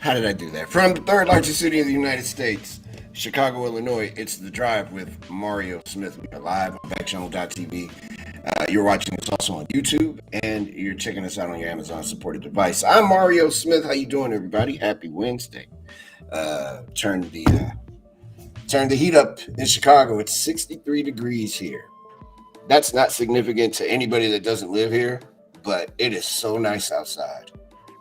How did I do that? From the third largest city in the United States, Chicago, Illinois, it's The Drive with Mario Smith. We are live on Backchannel.tv. You're watching us also on YouTube, and you're checking us out on your Amazon supported device. I'm Mario Smith. How you doing, everybody? Happy Wednesday. Turn the heat up in Chicago. It's 63 degrees here. That's not significant to anybody that doesn't live here, but it is so nice outside.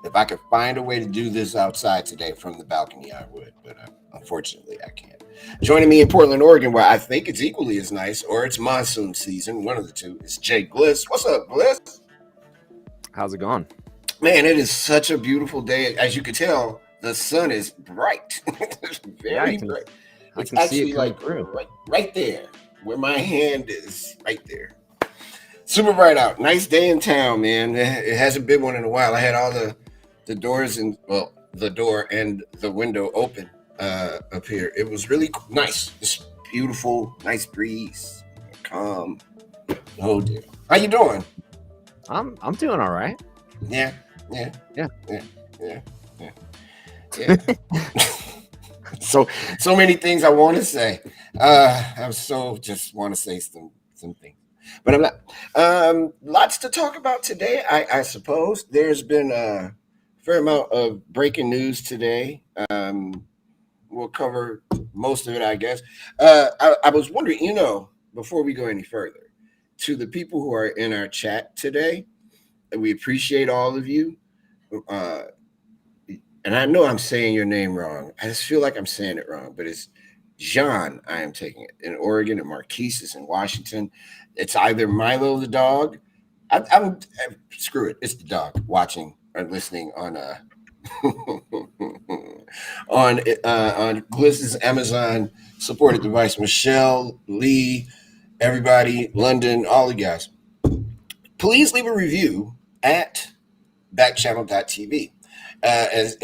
If I could find a way to do this outside today from the balcony, I would, but unfortunately, I can't. Joining me in Portland, Oregon, where I think it's equally as nice, or it's monsoon season, one of the two, is Jay Bliss. What's up, Bliss? How's it going? Man, it is such a beautiful day. As you can tell, the sun is bright. It's very bright. It's actually like right there, where my hand is, right there. Super bright out. Nice day in town, man. It hasn't been one in a while. I had all the doors and the door and the window open up here. It was really nice. Just beautiful, nice breeze, calm. Oh dear. How you doing? I'm doing all right. Yeah. So many things I want to say. I just want to say some things. But I'm not. Lots to talk about today, I suppose. There's been a fair amount of breaking news today. We'll cover most of it, I guess. I was wondering, before we go any further, to the people who are in our chat today, we appreciate all of you. And I know I'm saying your name wrong. I just feel like I'm saying it wrong, but it's John, I am taking it, in Oregon, and Marquise is in Washington. It's either Milo the dog. Screw it. It's the dog watching or listening on on Bliss's Amazon supported device. Michelle, Lee, everybody, London, all the guys. Please leave a review at backchannel.tv. As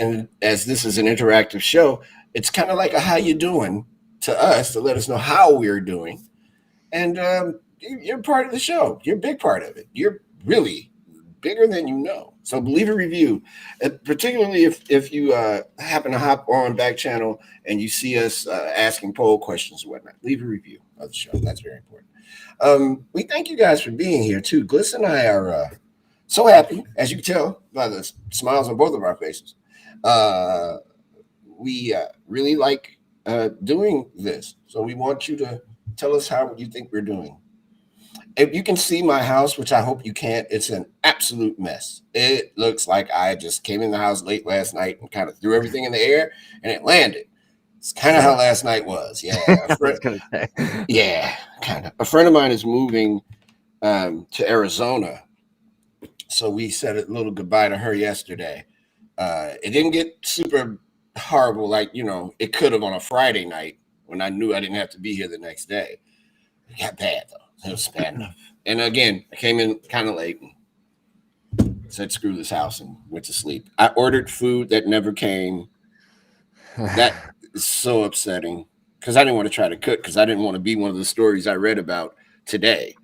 this is an interactive show, it's kind of like a how you doing to us to let us know how we're doing. And you're part of the show. You're a big part of it. You're really bigger than you know. So leave a review, particularly if you happen to hop on Back Channel and you see us asking poll questions and whatnot. Leave a review of the show. That's very important. We thank you guys for being here, too. Gliss and I are so happy, as you can tell by the smiles on both of our faces. We really like doing this. So we want you to tell us how you think we're doing. If you can see my house, which I hope you can't, it's an absolute mess. It looks like I just came in the house late last night and kind of threw everything in the air and it landed. It's kind of how last night was. Yeah. Yeah, kind of. A friend of mine is moving to Arizona. So we said a little goodbye to her yesterday. It didn't get super horrible like, it could have on a Friday night when I knew I didn't have to be here the next day. It got bad, though. It was bad enough. And again, I came in kind of late and said, screw this house, and went to sleep. I ordered food that never came. That is so upsetting because I didn't want to try to cook because I didn't want to be one of the stories I read about today,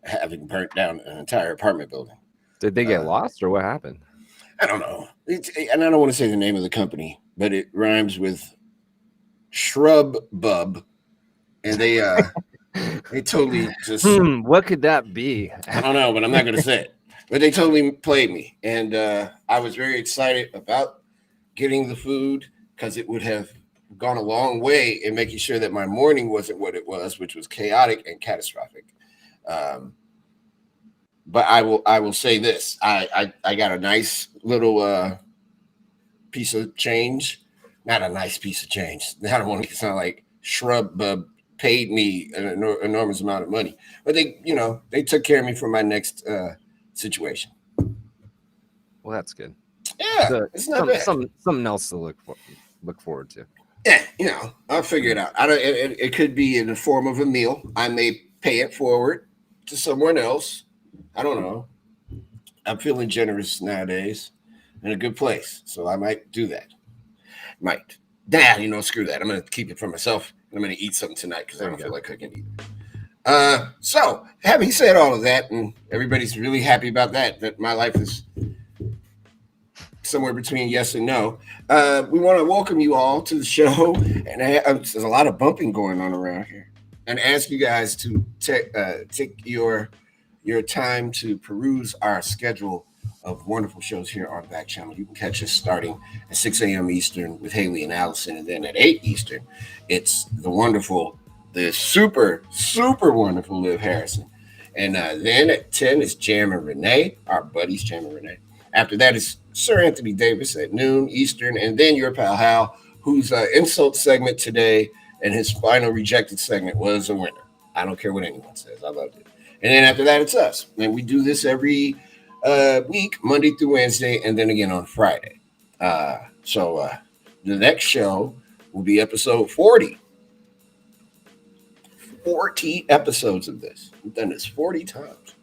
having burnt down an entire apartment building. Did they get lost or what happened? I don't know. And I don't want to say the name of the company, but it rhymes with Shrub Bub. And they totally just... what could that be? I don't know, but I'm not going to say it. But they totally played me. And I was very excited about getting the food because it would have gone a long way in making sure that my morning wasn't what it was, which was chaotic and catastrophic. But I will say this. I got a nice little piece of change. Not a nice piece of change. I don't want to sound like Shrub paid me an enormous amount of money. But they took care of me for my next situation. Well, that's good. Yeah, so it's not bad. Something else to look forward to. Yeah, I'll figure it out. It could be in the form of a meal. I may pay it forward to someone else. I don't know. I'm feeling generous nowadays in a good place. So I might do that. Might. Screw that. I'm going to keep it for myself. I'm going to eat something tonight because I don't feel like cooking either. So having said all of that, and everybody's really happy about that my life is somewhere between yes and no. We want to welcome you all to the show, and there's a lot of bumping going on around here, and ask you guys to take your time to peruse our schedule of wonderful shows here on Back Channel. You can catch us starting at 6 a.m. Eastern with Haley and Allison, and then at 8 Eastern, it's the super wonderful Liv Harrison. And then at 10 is Jam and Renee, our buddies Jam and Renee. After that is Sir Anthony Davis at noon Eastern, and then your pal Hal, whose insult segment today and his final rejected segment was a winner. I don't care what anyone says. I loved it. And then after that, it's us. And we do this every week, Monday through Wednesday, and then again on Friday. So the next show will be episode 40. 40 episodes of this. We've done this 40 times.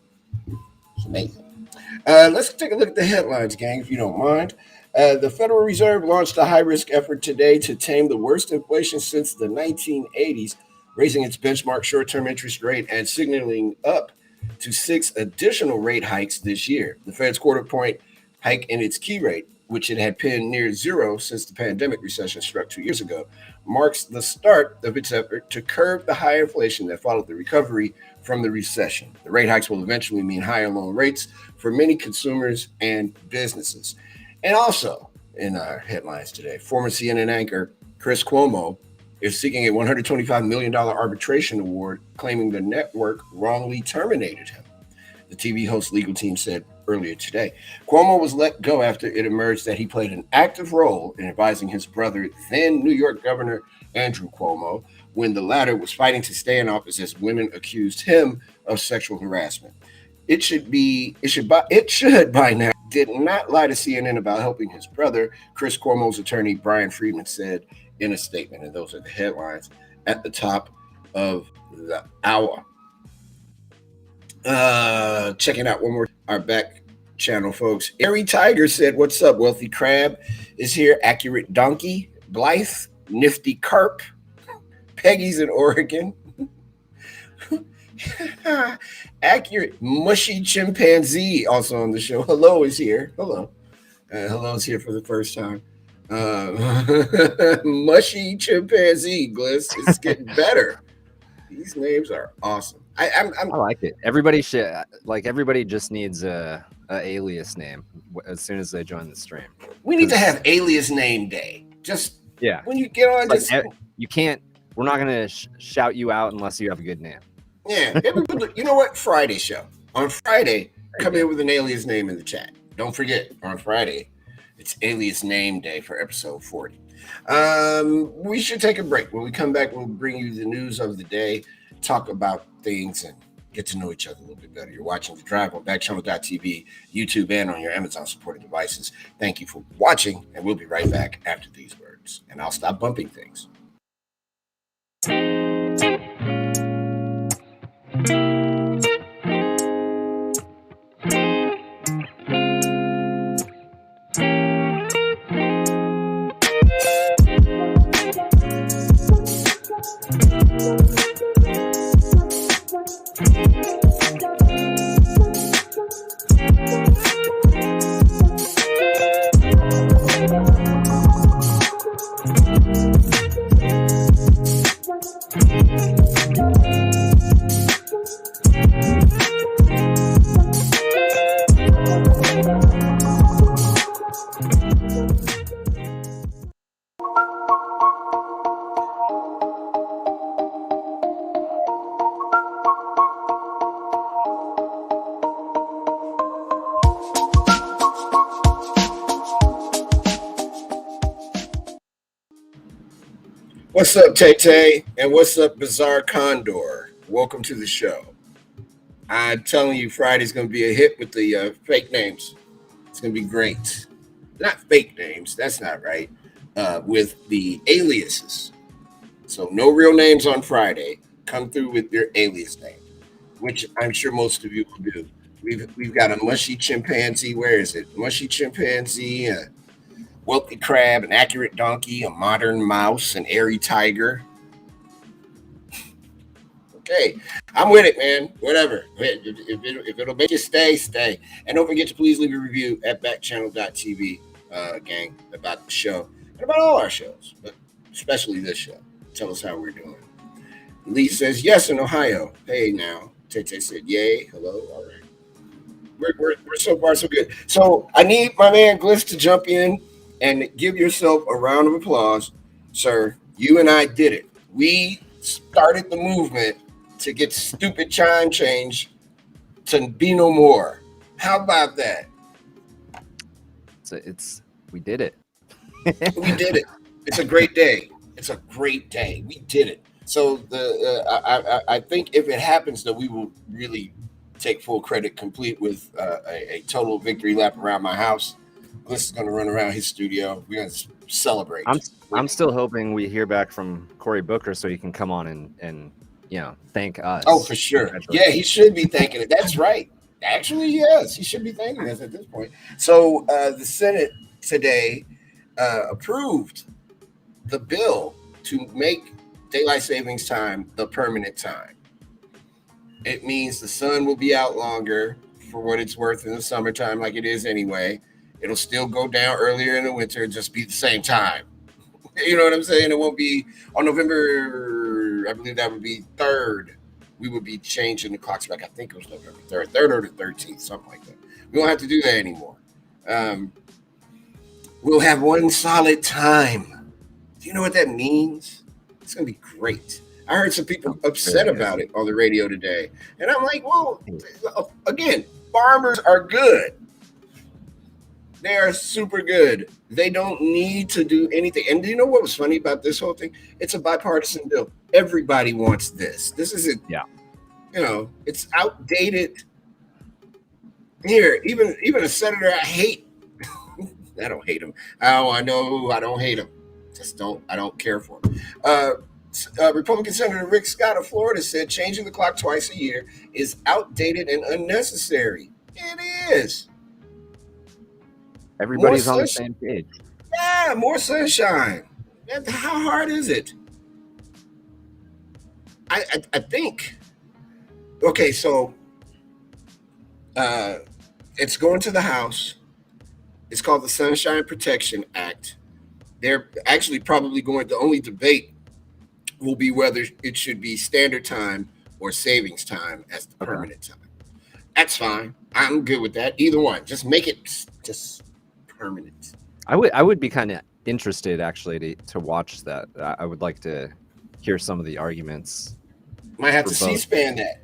It's amazing. Let's take a look at the headlines, gang, if you don't mind. The Federal Reserve launched a high-risk effort today to tame the worst inflation since the 1980s, raising its benchmark short-term interest rate and signaling up to 6 additional rate hikes this year. The Fed's quarter-point hike in its key rate, which it had pinned near zero since the pandemic recession struck 2 years ago, marks the start of its effort to curb the high inflation that followed the recovery from the recession. The rate hikes will eventually mean higher loan rates for many consumers and businesses. And also, in our headlines today, former CNN anchor Chris Cuomo is seeking a $125 million arbitration award, claiming the network wrongly terminated him. The TV host's legal team said earlier today. Cuomo was let go after it emerged that he played an active role in advising his brother, then New York Governor Andrew Cuomo, when the latter was fighting to stay in office as women accused him of sexual harassment. It should by now did not lie to CNN about helping his brother. Chris Cuomo's attorney Brian Friedman said in a statement, and those are the headlines at the top of the hour. Checking out one more our back channel, folks. Airy Tiger said, "What's up? Wealthy Crab is here. Accurate Donkey, Blythe, Nifty Carp, Peggy's in Oregon." Accurate Mushy Chimpanzee also on the show. Hello is here. Hello. Hello's here for the first time. Mushy Chimpanzee, Gliss. It's getting better. These names are awesome. I like it. Everybody just needs a alias name as soon as they join the stream. We need to have alias name day. Just when you get on, you can't. We're not gonna shout you out unless you have a good name. Yeah, you know what? Friday show on Friday. Come in with an alias name in the chat. Don't forget on Friday, it's alias name day for episode 40. We should take a break. When we come back, we'll bring you the news of the day, talk about things, and get to know each other a little bit better. You're watching The Drive on Backchannel.tv, YouTube, and on your Amazon supported devices. Thank you for watching, and we'll be right back after these words. And I'll stop bumping things. What's up, Tay-Tay? And what's up, Bizarre Condor? Welcome to the show. I'm telling you, Friday's going to be a hit with the fake names. It's going to be great. Not fake names. That's not right. With the aliases. So no real names on Friday. Come through with your alias name, which I'm sure most of you will do. We've got a mushy chimpanzee. Where is it? Mushy chimpanzee, a wealthy crab, an accurate donkey, a modern mouse, an airy tiger. Okay, I'm with it, man. Whatever. If it'll make you stay, stay. And don't forget to please leave a review at backchannel.tv. gang, about the show and about all our shows, but especially this show. Tell us how we're doing. Lee says yes in Ohio. Hey now. Tete said yay. Hello. All right. We're so far so good. So I need my man Gliss to jump in and give yourself a round of applause, sir. You and I did it. We started the movement to get stupid chime change to be no more. How about that? We did it. We did it. It's a great day. It's a great day. We did it. So I think if it happens, that we will really take full credit, complete with a total victory lap around my house. Gliss is going to run around his studio. We're going to celebrate. I'm still hoping we hear back from Cory Booker so he can come on and thank us. Oh, for sure. Yeah, he should be thanking it. That's right. Actually, yes, he should be thanking us at this point. So the Senate today approved the bill to make daylight savings time the permanent time. It means the sun will be out longer for what it's worth in the summertime, like it is anyway. It'll still go down earlier in the winter, just be the same time. You know what I'm saying? It won't be on November, I believe that would be 3rd. We would be changing the clocks back. I think it was November 3rd or the 13th, something like that. We don't have to do that anymore. We'll have one solid time. Do you know what that means? It's going to be great. I heard some people upset about it on the radio today. And I'm like, well, again, farmers are good. They are super good. They don't need to do anything. And do you know what was funny about this whole thing? It's a bipartisan bill. Everybody wants this. This isn't, it's outdated. Here, even a senator I hate. I don't hate him. Oh, I know I don't hate him. I don't care for him. Republican Senator Rick Scott of Florida said changing the clock twice a year is outdated and unnecessary. It is. Everybody's on the same page. Yeah, more sunshine. How hard is it? I think. Okay, so it's going to the House. It's called the Sunshine Protection Act. They're actually probably going to only debate will be whether it should be standard time or savings time as the permanent time. That's fine. I'm good with that. Either one. Just make it just permanent. I would be kind of interested actually to watch that. I would like to hear some of the arguments. Might have to C-SPAN that.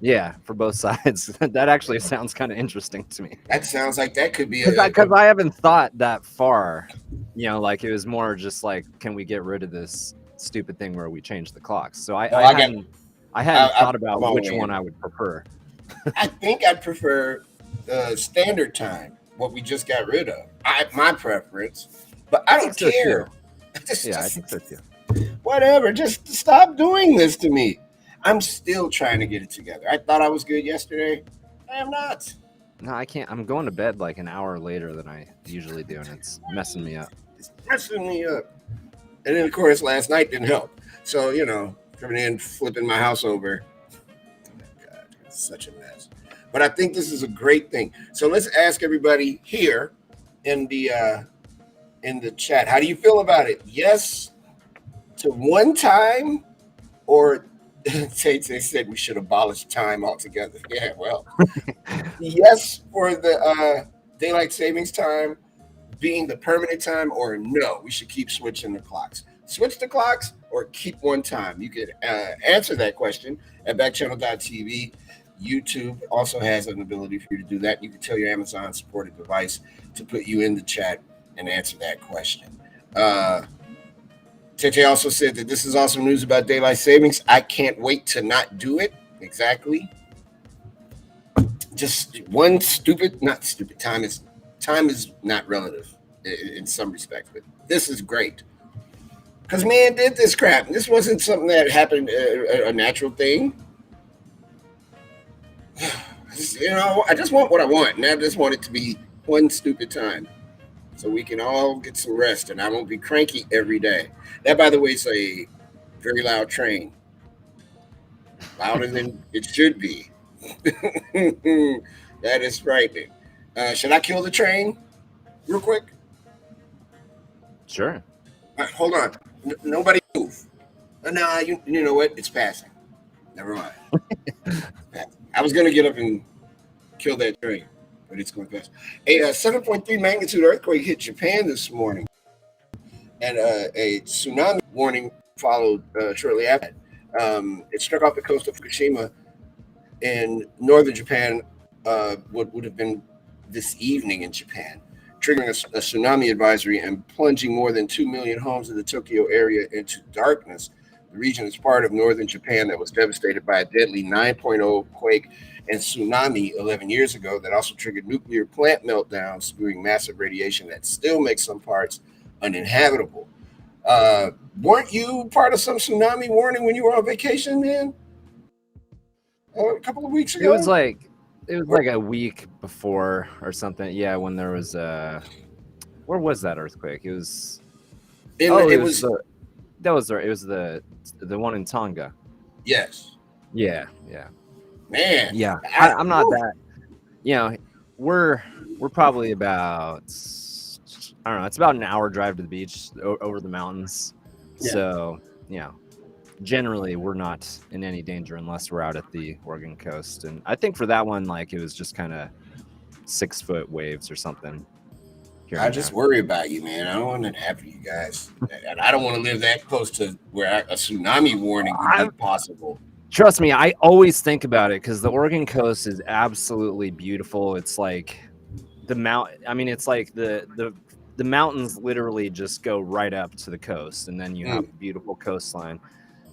Yeah, for both sides. That actually sounds kind of interesting to me. That sounds like that could be because I haven't thought that far. Like it was more just like, can we get rid of this stupid thing where we change the clocks? So I hadn't thought about which one I would prefer. I think I'd prefer standard time, what we just got rid of. My preference, but I don't care. I think so too. Whatever, just stop doing this to me. I'm still trying to get it together. I thought I was good yesterday. I am not. No, I can't. I'm going to bed like an hour later than I usually do, and it's messing me up. It's messing me up. And then, of course, last night didn't help. So, coming in, flipping my house over. Oh, God, it's such a mess. But I think this is a great thing. So let's ask everybody here in the chat. How do you feel about it? Yes to one time, or Tate said we should abolish time altogether. Yeah, well, yes for the daylight savings time being the permanent time, or no, we should keep switching the clocks. Switch the clocks or keep one time. You could answer that question at backchannel.tv. YouTube also has an ability for you to do that. You can tell your Amazon supported device to put you in the chat and answer that question. Tete also said that this is awesome news about daylight savings. I can't wait to not do it. Exactly. Just one not stupid. Time is not relative in some respects, but this is great. Because man did this crap. This wasn't something that happened, a natural thing. I just want what I want, and I just want it to be one stupid time, so we can all get some rest, and I won't be cranky every day. That, by the way, is a very loud train, louder than it should be. That is frightening. Should I kill the train real quick? Sure. Hold on. Nobody move. Nah, you know what? It's passing. Never mind. I was going to get up and kill that train, but it's going fast. A 7.3 magnitude earthquake hit Japan this morning, and a tsunami warning followed shortly after. It struck off the coast of Fukushima in northern Japan. What would have been this evening in Japan, triggering a tsunami advisory and plunging more than 2 million homes in the Tokyo area into darkness. The region is part of northern Japan that was devastated by a deadly 9.0 quake and tsunami 11 years ago that also triggered nuclear plant meltdowns, spewing massive radiation that still makes some parts uninhabitable. Weren't you part of some tsunami warning when you were on vacation, man? A couple of weeks ago? It was like a week before or something. Yeah, when there was where was that earthquake? It was the one in Tonga. Yes. Yeah. Man. Yeah. I'm not that. You know, we're probably about, I don't know. It's about an hour drive to the beach over the mountains. Yeah. So generally we're not in any danger unless we're out at the Oregon coast. And I think for that one, like, it was just kind of 6-foot waves or something. I just worry about you, man. I don't want to happen to you guys. And I don't want to live that close to where a tsunami warning would be possible. Trust me, I always think about it because the Oregon coast is absolutely beautiful. It's like it's like the mountains literally just go right up to the coast, and then you have a beautiful coastline.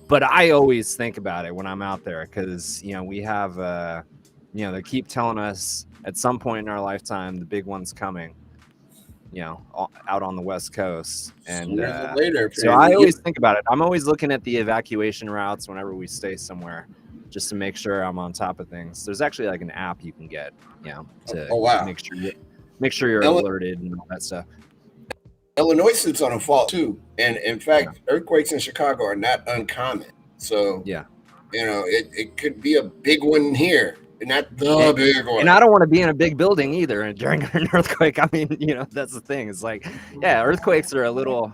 But I always think about it when I'm out there because, we have, they keep telling us at some point in our lifetime, the big one's coming, out on the West Coast. And later, so I always think about it. I'm always looking at the evacuation routes whenever we stay somewhere just to make sure I'm on top of things. There's actually like an app you can get, to make sure you're alerted and all that stuff. Illinois sits on a fault too, and in fact, earthquakes in Chicago are not uncommon. So it could be a big one here, and not the big one. And I don't want to be in a big building either. During an earthquake, I mean, that's the thing. It's like, earthquakes are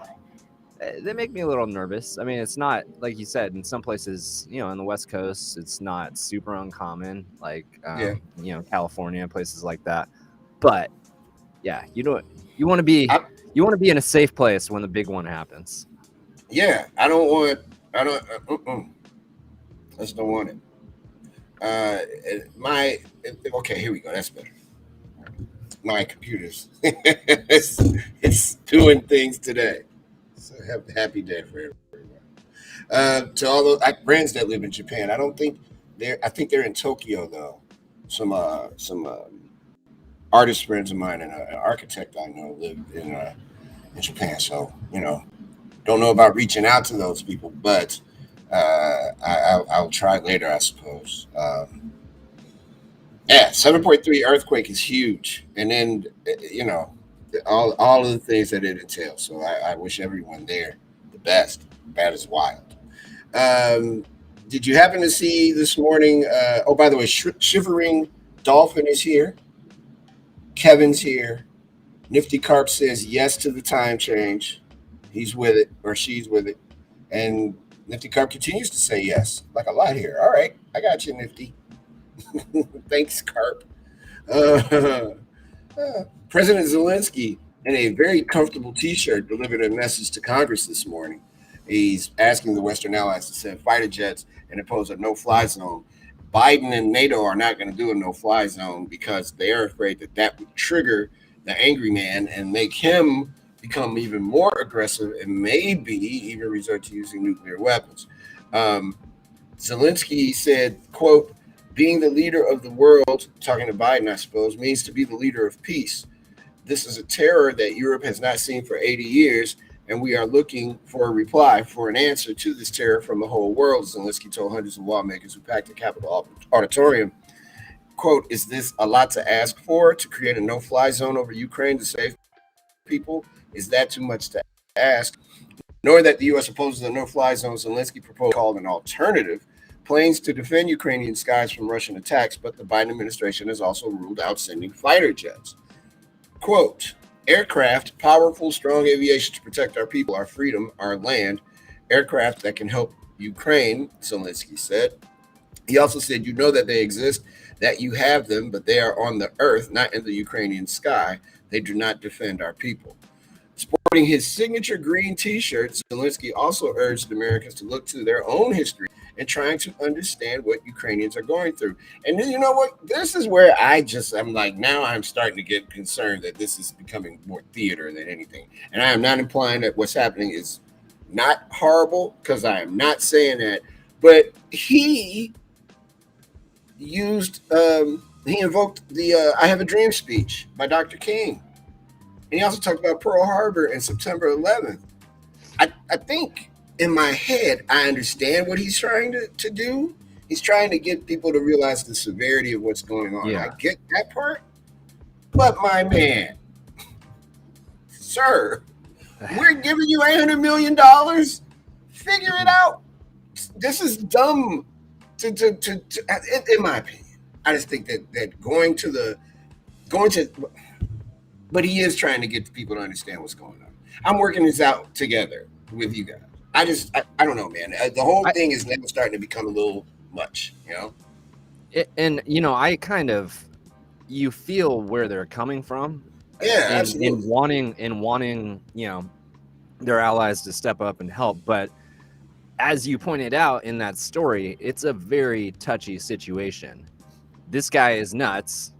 they make me a little nervous. I mean, it's not, like you said, in some places, on the West Coast, it's not super uncommon, like California, places like that. But you want to be. You want to be in a safe place when the big one happens. Yeah, I just don't want it. Okay, here we go. That's better. My computer's it's doing things today. So have a happy day for everyone. To all those friends that live in Japan, I think they're in Tokyo though. Some artist friends of mine and an architect I know live in Japan, so don't know about reaching out to those people, but I'll try later, I suppose. 7.3 earthquake is huge, and then all of the things that it entails. So I wish everyone there the best. That is wild. Did you happen to see this morning? Oh, by the way, Shivering Dolphin is here. Kevin's here. Nifty Carp says yes to the time change. He's with it, or she's with it. And Nifty Carp continues to say yes, like a lot here. All right, I got you, Nifty. Thanks, Carp. President Zelensky, in a very comfortable T-shirt, delivered a message to Congress this morning. He's asking the Western allies to send fighter jets and impose a no-fly zone. Biden and NATO are not going to do a no-fly zone because they are afraid that would trigger the angry man and make him become even more aggressive and maybe even resort to using nuclear weapons. Zelensky said, quote, being the leader of the world, talking to Biden, I suppose, means to be the leader of peace. This is a terror that Europe has not seen for 80 years, and we are looking for a reply, for an answer to this terror from the whole world, Zelensky told hundreds of lawmakers who packed the Capitol auditorium. Quote, is this a lot to ask for, to create a no-fly zone over Ukraine to save people? Is that too much to ask? Knowing that the U.S. opposes a no-fly zone, Zelensky proposed called an alternative, planes to defend Ukrainian skies from Russian attacks, but the Biden administration has also ruled out sending fighter jets. Quote, aircraft, powerful, strong aviation to protect our people, our freedom, our land, aircraft that can help Ukraine, Zelensky said. He also said, you know that they exist, that you have them, but they are on the earth, not in the Ukrainian sky. They do not defend our people. Sporting his signature green T-shirt, Zelensky also urged Americans to look to their own history and trying to understand what Ukrainians are going through. And then, you know what? This is where I'm like, now I'm starting to get concerned that this is becoming more theater than anything. And I am not implying that what's happening is not horrible, because I am not saying that. But he he invoked the I Have a Dream speech by Dr. King. And he also talked about Pearl Harbor and September 11th. I think in my head, I understand what he's trying to do. He's trying to get people to realize the severity of what's going on. Yeah. I get that part. But my man, sir, we're giving you $800 million. Figure it out. This is dumb in my opinion. I just think that going to, but he is trying to get people to understand what's going on. I'm working this out together with you guys. I don't know, man. The whole thing is now starting to become a little much, you know? And, you know, you feel where they're coming from. Yeah, absolutely. In wanting, you know, their allies to step up and help. But as you pointed out in that story, it's a very touchy situation. This guy is nuts.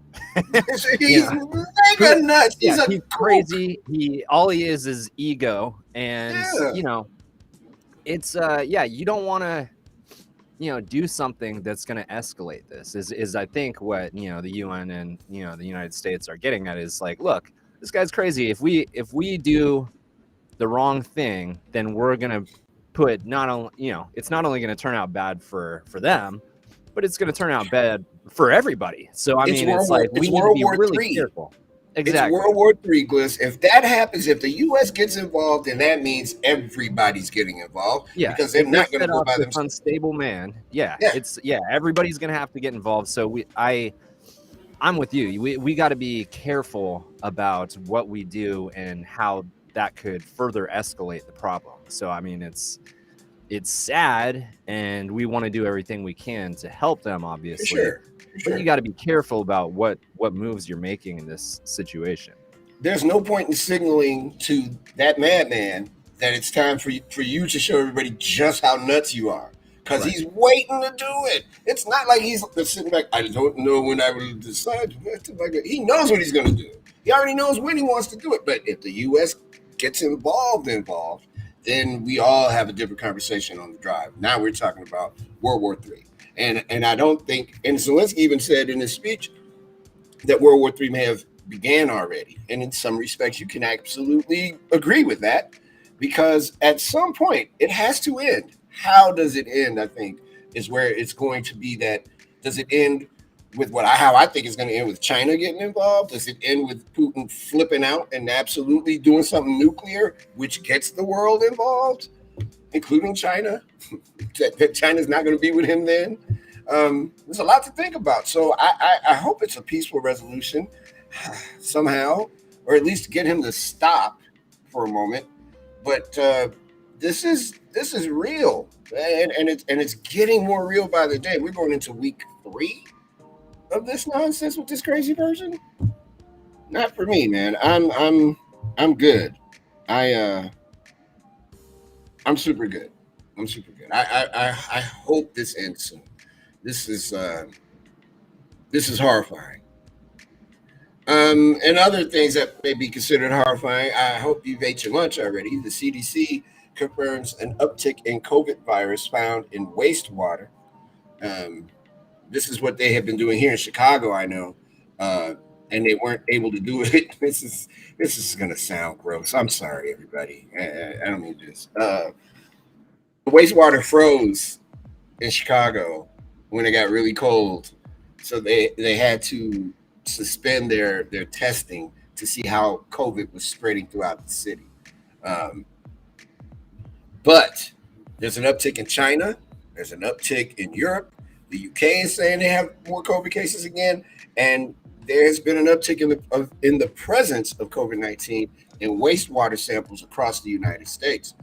He's mega nuts. He's crazy. All he is ego. And, you know, it's, you don't want to, you know, do something that's going to escalate this is I think what, you know, the UN and, you know, the United States are getting at is like, look, this guy's crazy. If we do the wrong thing, then we're going to put not only, you know, it's not only going to turn out bad for them, but it's going to turn out bad for everybody. So, I mean, it's like we need to be really careful. Exactly. It's World War III, Gliss. If that happens, if the U.S. gets involved, then that means everybody's getting involved. Yeah, because they're not going to go by themselves. Unstable man. Everybody's going to have to get involved. So I'm with you. We got to be careful about what we do and how that could further escalate the problem. So, I mean, it's sad, and we want to do everything we can to help them, obviously. For sure. But you got to be careful about what moves you're making in this situation. There's no point in signaling to that madman that it's time for you to show everybody just how nuts you are, because he's waiting to do it. It's not like he's sitting back, I don't know when I will decide. He knows what he's going to do. He already knows when he wants to do it. But if the U.S. gets involved, then we all have a different conversation on the drive. Now we're talking about World War III. And I don't think, and Zelensky even said in his speech that World War III may have began already. And in some respects, you can absolutely agree with that, because at some point it has to end. How does it end, I think, is where it's going to be. That does it end with how I think it's going to end with China getting involved? Does it end with Putin flipping out and absolutely doing something nuclear, which gets the world involved, including China? that China's not going to be with him then? There's a lot to think about. So I hope it's a peaceful resolution somehow, or at least get him to stop for a moment. But this is real, and it's getting more real by the day. We're going into week 3 of this nonsense with this crazy person. Not for me, man. I'm good. I'm super good. I hope this ends soon. This is horrifying. And other things that may be considered horrifying. I hope you've ate your lunch already. The CDC confirms an uptick in COVID virus found in wastewater. This is what they have been doing here in Chicago, I know, and they weren't able to do it. This is going to sound gross. I'm sorry, everybody. I don't mean this. The wastewater froze in Chicago when it got really cold, so they had to suspend their testing to see how COVID was spreading throughout the city. But there's an uptick in China. There's an uptick in Europe. The UK is saying they have more COVID cases again. And there has been an uptick in the presence of COVID-19 in wastewater samples across the United States.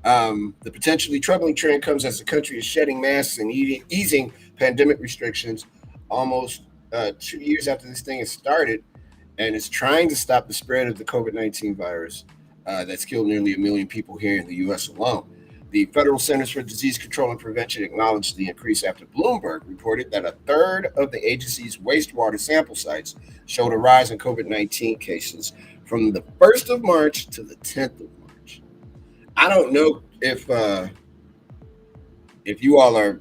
The potentially troubling trend comes as the country is shedding masks and easing pandemic restrictions almost 2 years after this thing has started, and is trying to stop the spread of the COVID-19 virus that's killed nearly 1 million people here in the U.S. alone. The Federal Centers for Disease Control and Prevention acknowledged the increase after Bloomberg reported that a third of the agency's wastewater sample sites showed a rise in COVID-19 cases from the 1st of March to the 10th of March. I don't know if you all are,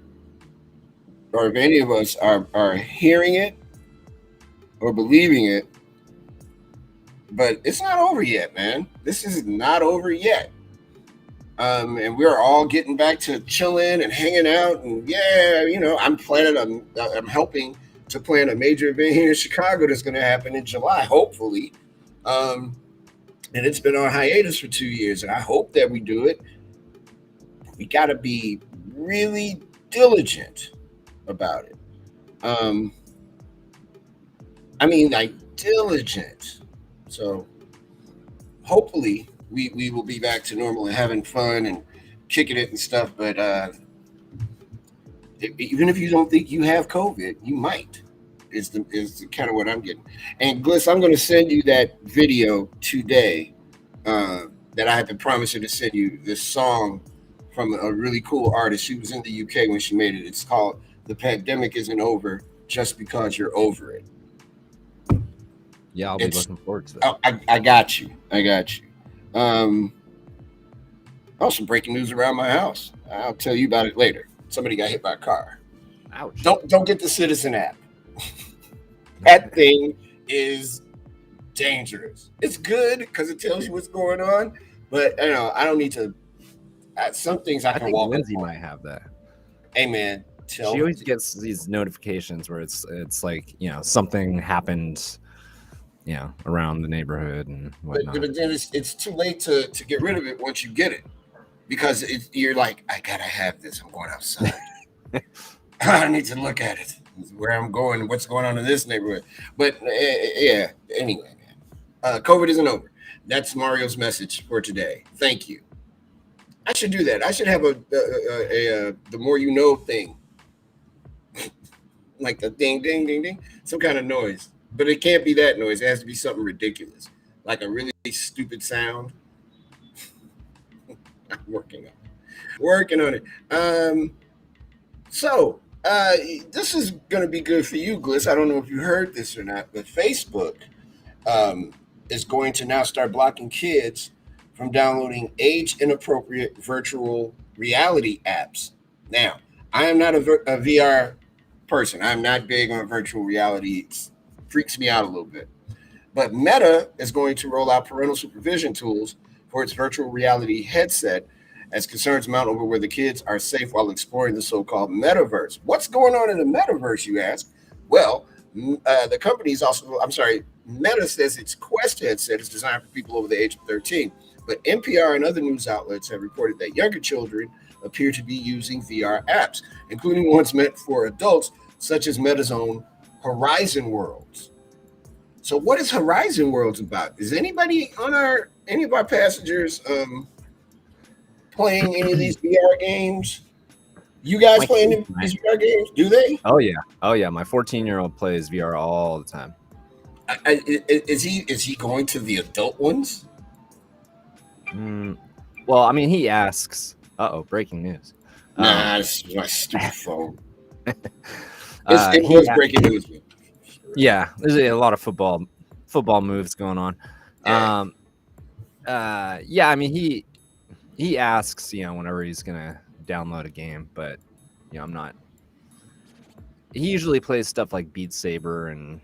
or if any of us are hearing it or believing it, but it's not over yet, man. This is not over yet. And we're all getting back to chilling and hanging out, and I'm helping to plan a major event here in Chicago that's going to happen in July, hopefully. And it's been on hiatus for 2 years, and I hope that we do it. We got to be really diligent about it. Diligent. So hopefully we will be back to normal and having fun and kicking it and stuff. But even if you don't think you have COVID, you might. Is kind of what I'm getting. And Gliss, I'm going to send you that video today that I had been promising to send you. This song from a really cool artist. She was in the UK when she made it. It's called "The Pandemic Isn't Over Just Because You're Over It." Yeah, I'll be looking forward to that. I got you. Also, breaking news around my house. I'll tell you about it later. Somebody got hit by a car. Ouch. Don't get the Citizen app. That thing is dangerous. It's good because it tells you what's going on, but I don't need to. Some things I can walk. Lindsay might have that. Hey man, she always gets these notifications where it's like something happened, around the neighborhood and whatnot. But then it's too late to get rid of it once you get it, because you're like, I gotta have this. I'm going outside. I need to look at it. Where I'm going, what's going on in this neighborhood. But yeah, anyway, man. COVID isn't over. That's Mario's message for today. Thank you. I should do that. I should have a the more you know thing. Like the ding, ding, ding, ding. Some kind of noise. But it can't be that noise. It has to be something ridiculous. Like a really stupid sound. I'm working on it. So this is going to be good for you, Gliss. I don't know if you heard this or not, but Facebook is going to now start blocking kids from downloading age-inappropriate virtual reality apps. Now, I am not a VR person. I'm not big on virtual reality. It freaks me out a little bit. But Meta is going to roll out parental supervision tools for its virtual reality headset as concerns mount over whether kids are safe while exploring the so-called metaverse. What's going on in the metaverse, you ask? Well, the company's Meta says its Quest headset is designed for people over the age of 13, but NPR and other news outlets have reported that younger children appear to be using VR apps, including ones meant for adults, such as Meta's own Horizon Worlds. So what is Horizon Worlds about? Is anybody on any of our passengers playing any of these VR games? You guys play any of these VR games? Do they? Oh yeah. My 14-year-old plays VR all the time. Is he going to the adult ones? Well, I mean, he asks. Breaking news. Nah, this is my stupid phone. It was breaking news. Yeah, there's a lot of football moves going on. Yeah. I mean, he asks, whenever he's gonna download a game, but I'm not. He usually plays stuff like Beat Saber and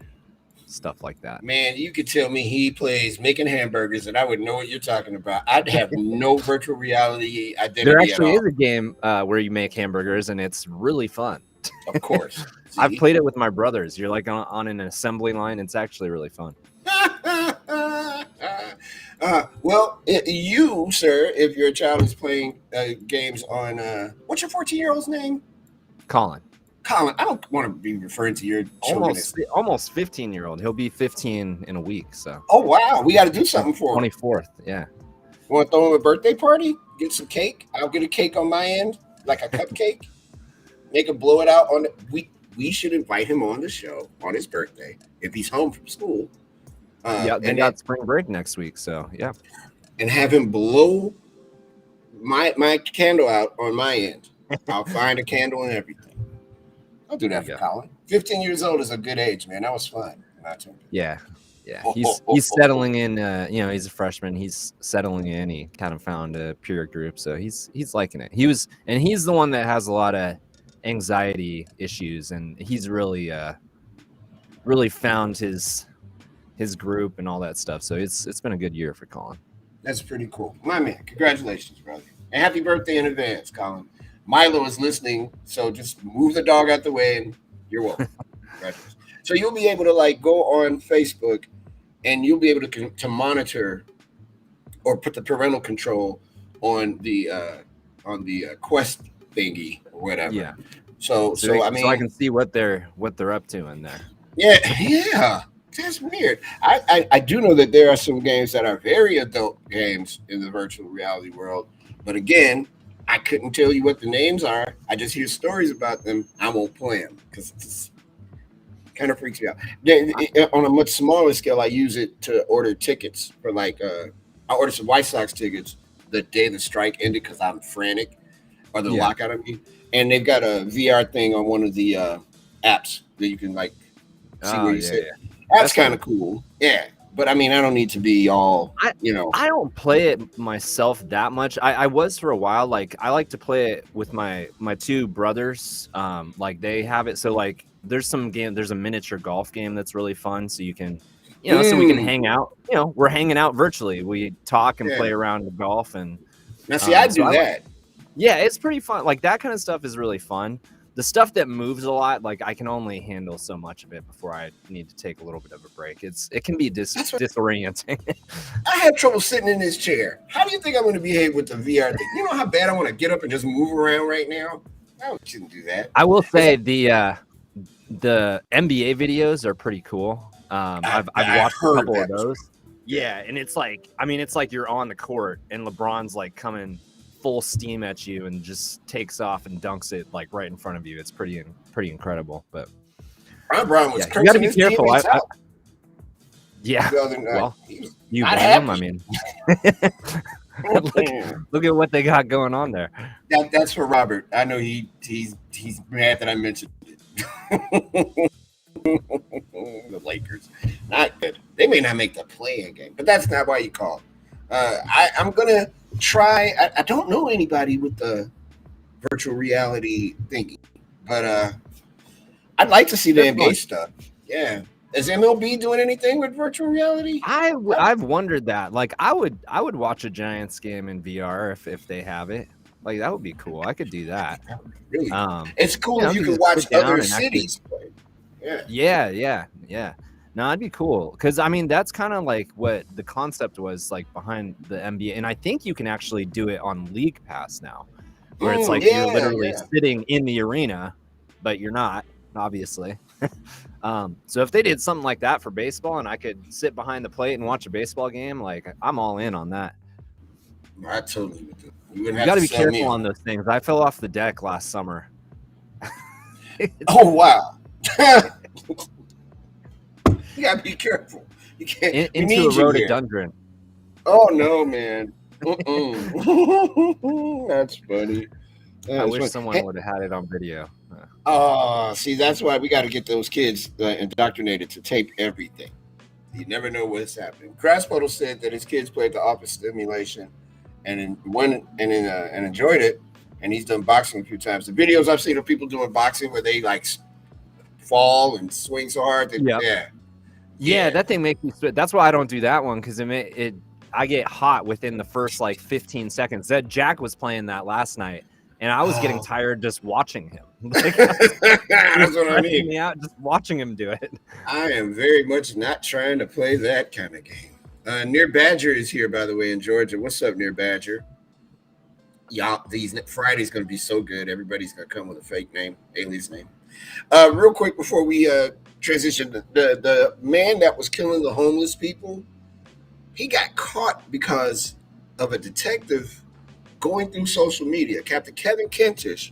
stuff like that. Man, you could tell me he plays making hamburgers, and I would know what you're talking about. I'd have no virtual reality identity. There actually is a game where you make hamburgers, and it's really fun. Of course. I've played it with my brothers. You're like on an assembly line. It's actually really fun. Well, you, sir, if your child is playing games on, what's your 14-year-old's name? Colin. Colin, I don't want to be referring to your children as. Almost 15-year-old. He'll be 15 in a week. So. Oh wow, we got to do something for him. 24th. Yeah. Want to throw him a birthday party? Get some cake. I'll get a cake on my end, like a cupcake. Make him blow it out on. We should invite him on the show on his birthday if he's home from school. Yeah, they got spring break next week, so yeah. And have him blow my candle out on my end. I'll find a candle and everything. I'll do that for Colin. 15 years old is a good age, man. That was fun. Yeah. He's settling in. He's a freshman. He's settling in. He kind of found a peer group, so he's liking it. He's the one that has a lot of anxiety issues, and he's really found his group and all that stuff. So it's been a good year for Colin. That's pretty cool, my man. Congratulations, brother, and happy birthday in advance, Colin. Milo is listening, so just move the dog out the way, and you're welcome. Congratulations. So you'll be able to go on Facebook, and you'll be able to monitor or put the parental control on the Quest thingy or whatever. Yeah. So I mean, so I can see what they're up to in there. Yeah. That's weird. I do know that there are some games that are very adult games in the virtual reality world, but again, I couldn't tell you what the names are. I just hear stories about them. I won't play them because it's kind of freaks me out. On a much smaller scale, I use it to order tickets for I ordered some White Sox tickets the day the strike ended because I'm frantic, or the lockout, I mean. And they've got a VR thing on one of the apps that you can see where you sit. Yeah. That's kind of cool. Yeah. But I mean, I don't need to be all, I don't play it myself that much. I was for a while. I like to play it with my two brothers. They have it. So there's some game. There's a miniature golf game that's really fun. So you can, so we can hang out. We're hanging out virtually. We talk and play around the golf. And now, see, I do that. Yeah, it's pretty fun. That kind of stuff is really fun. The stuff that moves a lot, I can only handle so much of it before I need to take a little bit of a break. It can be disorienting. I have trouble sitting in this chair. How do you think I'm going to behave with the VR thing? You know how bad I want to get up and just move around right now? I shouldn't do that. I will say the NBA videos are pretty cool. I've watched a couple of those. Yeah, and it's you're on the court and LeBron's coming full steam at you and just takes off and dunks it right in front of you. It's pretty incredible. But LeBron was you got to be careful. Well, you blame him. I mean, look at what they got going on there. That's for Robert. I know he's mad that I mentioned it. The Lakers, not good. They may not make the play-in game, but that's not why you call. I'm gonna try. I don't know anybody with the virtual reality thingy, but I'd like to see the NBA stuff. Yeah, is MLB doing anything with virtual reality? I've wondered that. I would watch a Giants game in VR if they have it. That would be cool. I could do that. Really, it's cool if you can watch other cities play. Yeah. No, that'd be cool because that's kind of what the concept was behind the NBA, and I think you can actually do it on League Pass now, where it's you're literally sitting in the arena, but you're not, obviously. So if they did something like that for baseball, and I could sit behind the plate and watch a baseball game, I'm all in on that. I totally would. You got to be careful on those things. I fell off the deck last summer. Oh wow. You gotta be careful. You can't into a rhododendron. Oh no, man! That's funny. I wish someone would have had it on video. See, that's why we got to get those kids indoctrinated to tape everything. You never know what's happening. Craspuddle said that his kids played the office simulation and enjoyed it, and he's done boxing a few times. The videos I've seen of people doing boxing where they fall and swing so hard. Yeah, that thing makes me sweat. That's why I don't do that one because I get hot within the first 15 seconds. That Jack was playing that last night, and I was getting tired just watching him. That's what I mean. Me out just watching him do it. I am very much not trying to play that kind of game. Near Badger is here, by the way, in Georgia. What's up, Near Badger? Y'all, these Friday's going to be so good. Everybody's going to come with a fake name, alias name. Real quick before we transition, the man that was killing the homeless people, he got caught because of a detective going through social media. Captain Kevin Kentish,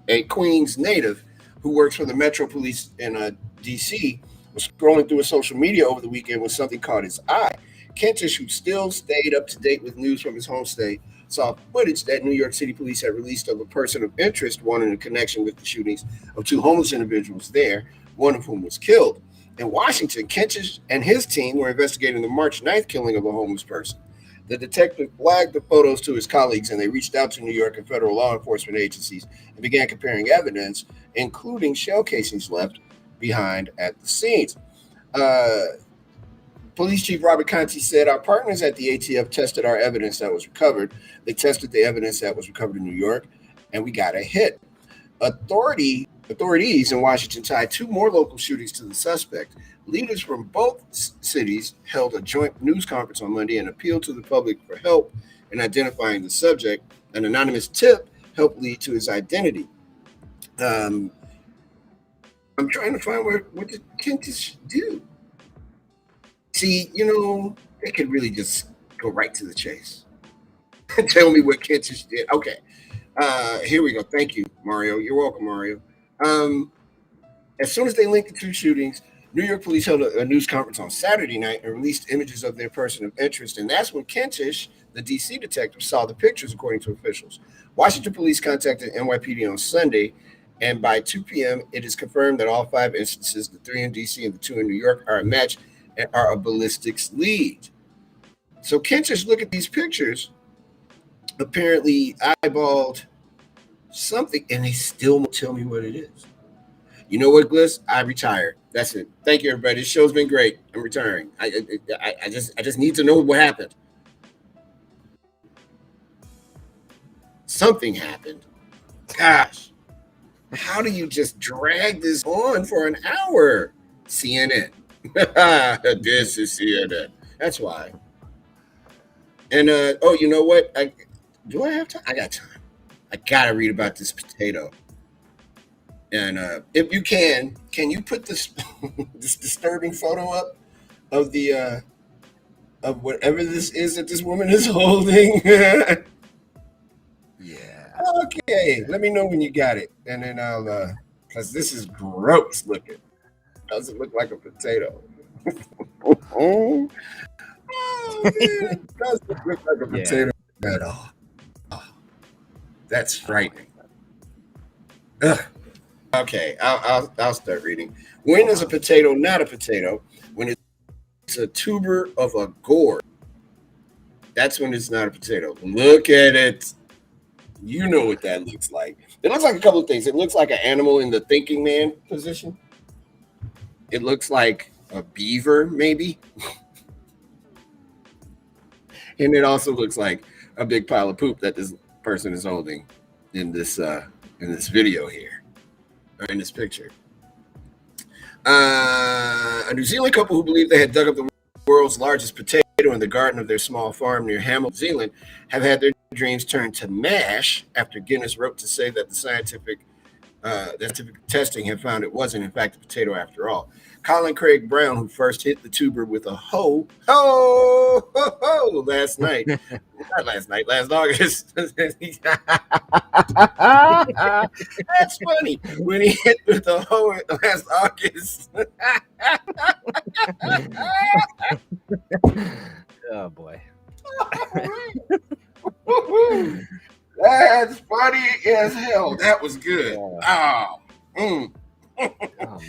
a Queens native who works for the Metro Police in D.C., was scrolling through his social media over the weekend when something caught his eye. Kentish, who still stayed up to date with news from his home state, saw footage that New York City police had released of a person of interest wanted a connection with the shootings of two homeless individuals there, one of whom was killed. In Washington, Kentish and his team were investigating the March 9th killing of a homeless person. The detective flagged the photos to his colleagues, and they reached out to New York and federal law enforcement agencies and began comparing evidence, including shell casings left behind at the scenes. Uh, Police Chief Robert Conti said, "Our partners at the ATF tested our evidence that was recovered. They tested the evidence that was recovered in New York, and we got a hit." Authorities in Washington tied two more local shootings to the suspect. Leaders from both cities held a joint news conference on Monday and appealed to the public for help in identifying the subject. An anonymous tip helped lead to his identity. Um, I'm trying to find what did Kentish do? See, they could really just go right to the chase. Tell me what Kentish did. Okay. Here we go. Thank you, Mario. You're welcome, Mario. Um, as soon as they linked the two shootings, New York police held a news conference on Saturday night and released images of their person of interest. And that's when Kentish, the DC detective, saw the pictures, according to officials. Washington police contacted NYPD on Sunday, and by 2 p.m., it is confirmed that all five instances, the three in DC and the two in New York, are a match and are a ballistics lead. So Kentish look at these pictures, apparently eyeballed something, and they still won't tell me what it is. You know what, Gliss? I retired. That's it. Thank you, everybody. This show's been great. I'm retiring. I just need to know what happened. Something happened. Gosh, how do you just drag this on for an hour? CNN. This is CNN. That's why. And you know what? Do I have time? I got time. I gotta read about this potato. And if you can you put this this disturbing photo up of the of whatever this is that this woman is holding? Yeah. Okay, let me know when you got it, and then I'll because this is gross looking. Does it look like a potato? Oh, man, it doesn't look like a potato at all. Oh, that's frightening. Ugh. Okay, I'll start reading. When is a potato not a potato? When it's a tuber of a gourd, that's when it's not a potato. Look at it. You know what that looks like. It looks like a couple of things. It looks like an animal in the thinking man position. It looks like a beaver, maybe. And it also looks like a big pile of poop that this person is holding in this video here, or in this picture. A New Zealand couple who believed they had dug up the world's largest potato in the garden of their small farm near Hamilton, New Zealand, have had their dreams turned to mash after Guinness wrote to say that the scientific testing had found it wasn't, in fact, a potato after all. Colin Craig Brown, who first hit the tuber with a last night, not last night, last August. That's funny. When he hit with the hoe last August. Oh boy. That's funny as hell. That was good. Oh.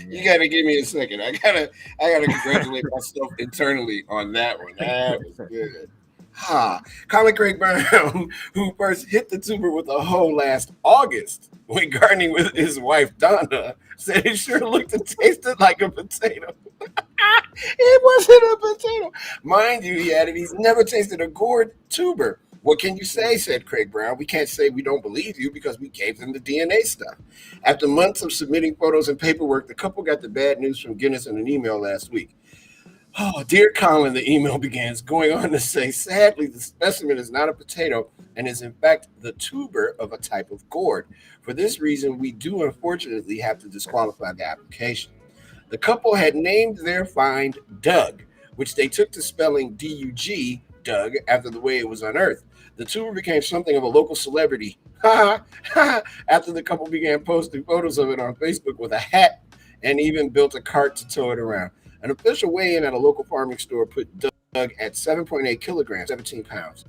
You gotta give me a second. I gotta congratulate myself internally on that one. That was good. Colin Craig Brown, who first hit the tuber with a hoe last August when gardening with his wife Donna, said it sure looked and tasted like a potato. It wasn't a potato. Mind you, he added, he's never tasted a gourd tuber. What can you say, said Craig Brown. We can't say we don't believe you because we gave them the DNA stuff. After months of submitting photos and paperwork, the couple got the bad news from Guinness in an email last week. Oh, dear Colin, the email begins, going on to say, sadly, the specimen is not a potato and is in fact the tuber of a type of gourd. For this reason, we do unfortunately have to disqualify the application. The couple had named their find Doug, which they took to spelling D-U-G, Doug, after the way it was unearthed. The tuber became something of a local celebrity. After the couple began posting photos of it on Facebook with a hat and even built a cart to tow it around. An official weigh-in at a local farming store put Doug at 7.8 kilograms, 17 pounds.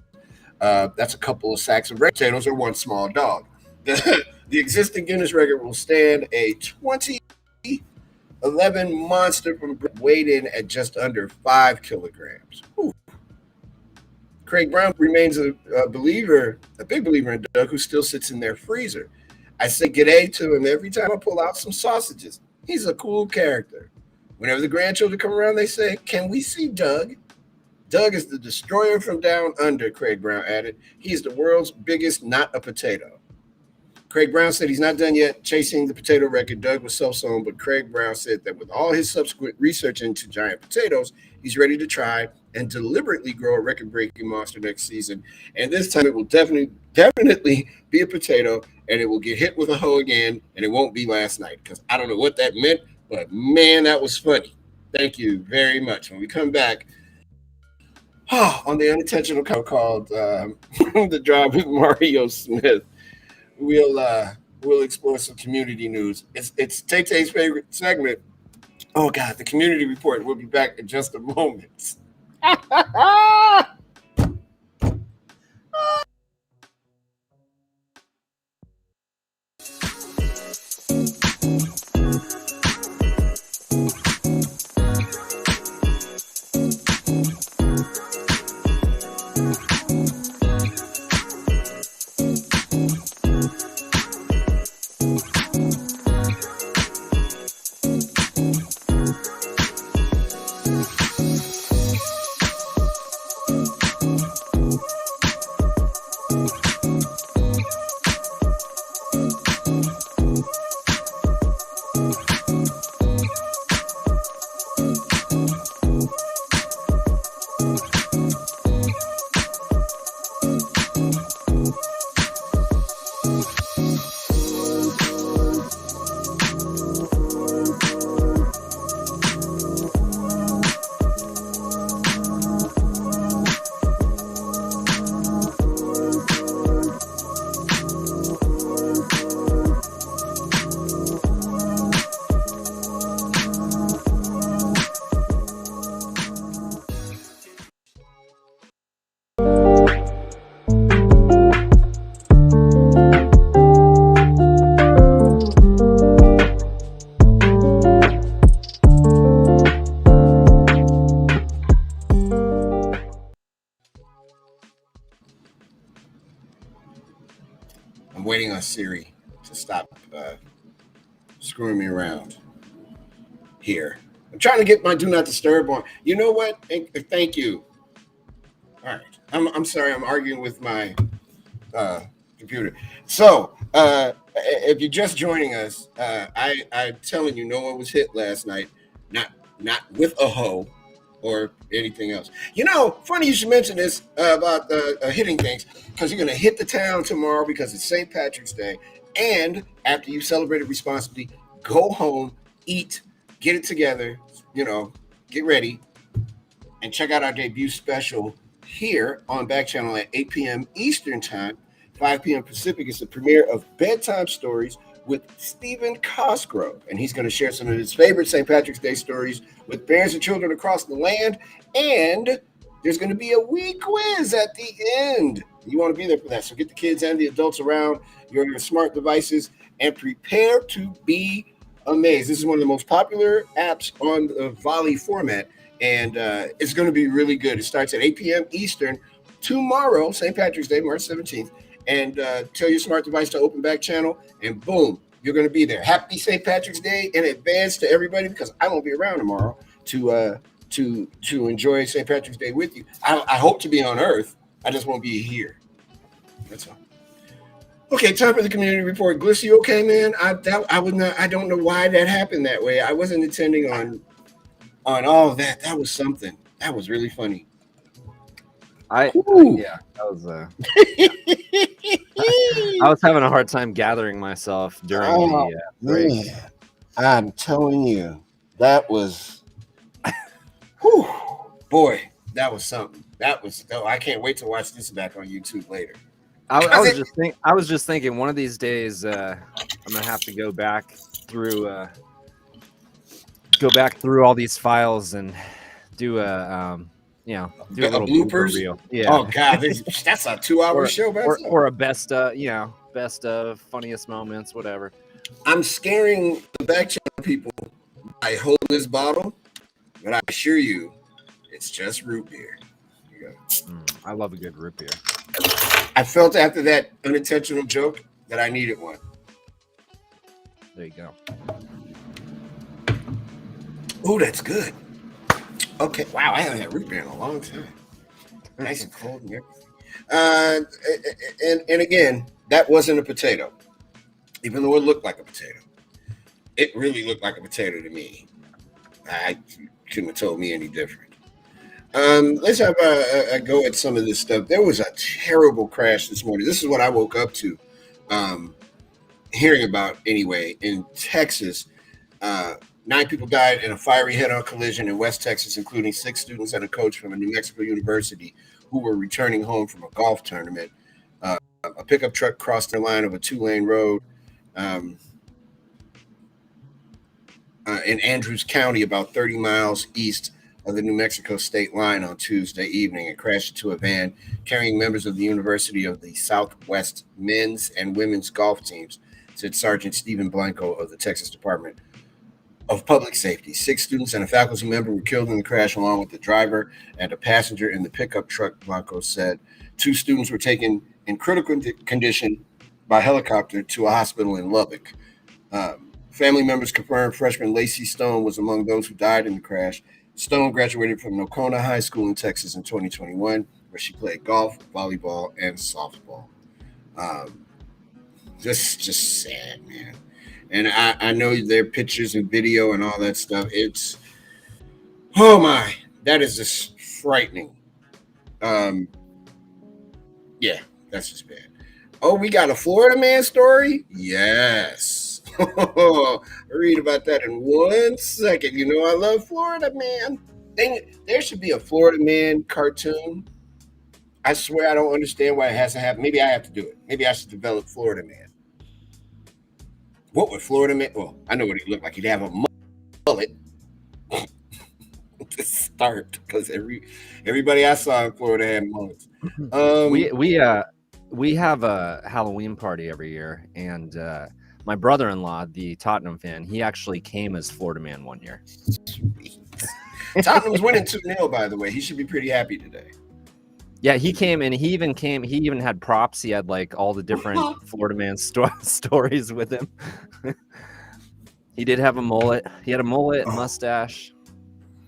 That's a couple of sacks of red potatoes or one small dog. The existing Guinness record will stand a 2011 monster from weighed in at just under 5 kilograms. Ooh. Craig Brown remains a believer, a big believer in Doug, who still sits in their freezer. I say g'day to him every time I pull out some sausages. He's a cool character. Whenever the grandchildren come around, they say, "Can we see Doug?" Doug is the destroyer from down under, Craig Brown added. He is the world's biggest not a potato. Craig Brown said he's not done yet chasing the potato record. Doug was self-sown, but Craig Brown said that with all his subsequent research into giant potatoes, he's ready to try and deliberately grow a record-breaking monster next season. And this time it will definitely be a potato, and it will get hit with a hoe again, and it won't be last night, because I don't know what that meant, but man, that was funny. Thank you very much. When we come back, on the unintentional called The Drive with Mario Smith, we'll explore some community news. It's Tay-Tay's favorite segment. Oh God, the community report. We'll be back in just a moment. I'm waiting on Siri to stop screwing me around here. I'm trying to get my do not disturb on. You know what? Thank you. All right. I'm sorry. I'm arguing with my computer. So if you're just joining us, I'm telling you, no one was hit last night. Not with a hoe or anything else. You know, funny you should mention this about hitting things, because you're going to hit the town tomorrow because it's St. Patrick's Day. And after you celebrate it responsibly, go home, eat, get it together, get ready, and check out our debut special here on Backchannel at 8 p.m. Eastern Time, 5 p.m. Pacific. It's the premiere of Bedtime Stories with Stephen Cosgrove, and he's going to share some of his favorite St. Patrick's Day stories with parents and children across the land. And there's going to be a wee quiz at the end. You want to be there for that. So get the kids and the adults around your smart devices and prepare to be amazed. This is one of the most popular apps on the Volley format, and it's going to be really good. It starts at 8 p.m. Eastern tomorrow, St. Patrick's Day, March 17th. And tell your smart device to open Backchannel, and boom, you're going to be there. Happy St. Patrick's Day in advance to everybody, because I won't be around tomorrow to enjoy St. Patrick's Day with you. I hope to be on Earth. I just won't be here. That's all. Okay, time for the community report. Gliss, you okay, man? I don't know why that happened that way. I wasn't intending on on all of that. That was something. That was really funny. Yeah, that was yeah. I was having a hard time gathering myself during Oh the break. man, I'm telling you, that was, whew, boy, that was something. That was. Oh, I can't wait to watch this back on YouTube later. I Cause was it, just I was just thinking one of these days I'm gonna have to go back through all these files and do do a a little blooper bloopers. reel. Yeah. Oh God, that's a 2 hour or show by or itself. or a best best of funniest moments, whatever. I'm scaring the back channel people by holding this bottle, but I assure you, it's just root beer. You go. I love a good root beer. I felt after that unintentional joke that I needed one. There you go. Oh, that's good. Okay. Wow, I haven't had root beer in a long time. Nice and cold and everything. And again, that wasn't a potato, even though it looked like a potato. It really looked like a potato to me. I couldn't have told me any different. Let's have a go at some of this stuff. There was a terrible crash this morning. This is what I woke up to, hearing about anyway, in Texas. 9 people died in a fiery head-on collision in West Texas, including 6 students and a coach from a New Mexico university who were returning home from a golf tournament. A pickup truck crossed the line of a 2-lane road in Andrews County, about 30 miles east of the New Mexico state line on Tuesday evening and crashed into a van carrying members of the University of the Southwest men's and women's golf teams, said Sergeant Stephen Blanco of the Texas Department of Public Safety. 6 students and a faculty member were killed in the crash, along with the driver and a passenger in the pickup truck, Blanco said. 2 students were taken in critical condition by helicopter to a hospital in Lubbock. Family members confirmed freshman Lacey Stone was among those who died in the crash. Stone graduated from Nocona High School in Texas in 2021, where she played golf, volleyball, and softball. Um, just sad, man. And I know there are pictures and video and all that stuff. It's, oh my, that is just frightening. Um, yeah, that's just bad. Oh, we got a Florida man story? Yes. I'll read about that in 1 second. You know I love Florida man. There should be a Florida man cartoon. I swear I don't understand why it hasn't happened. Maybe I have to do it. Maybe I should develop Florida man. What would Florida man? Well, I know what he'd look like. He'd have a mullet to start, because everybody I saw in Florida had mullets. We have a Halloween party every year, and my brother-in-law, the Tottenham fan, he actually came as Florida man one year. Tottenham's winning 2-0, by the way. He should be pretty happy today. Yeah, he came, and he even had props. He had like all the different Florida man stories with him. He did have a mullet. He had a mullet, mustache,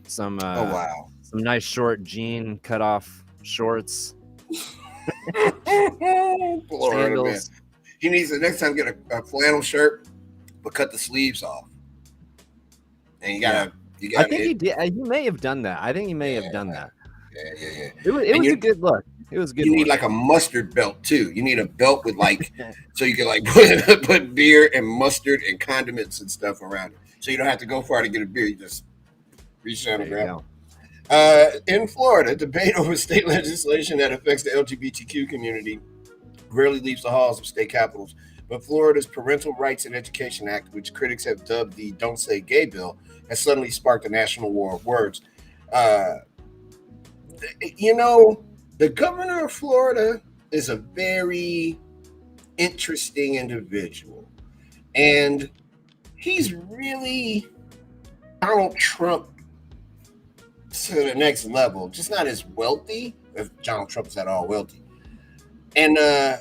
some oh wow, some nice short jean cut off shorts. Florida man. He needs to next time get a flannel shirt, but cut the sleeves off. And you gotta. I think he did. He may have done that. I think he may have done that. Yeah. It was a good look. It was a good. You need like a mustard belt too. You need a belt with like, so you can like put beer and mustard and condiments and stuff around it. So you don't have to go far to get a beer. You just reach down and grab it. In Florida, debate over state legislation that affects the LGBTQ community rarely leaves the halls of state capitals. But Florida's Parental Rights and Education Act, which critics have dubbed the Don't Say Gay bill, has suddenly sparked a national war of words. The governor of Florida is a very interesting individual. And he's really Donald Trump to the next level, just not as wealthy, if Donald Trump is at all wealthy. And I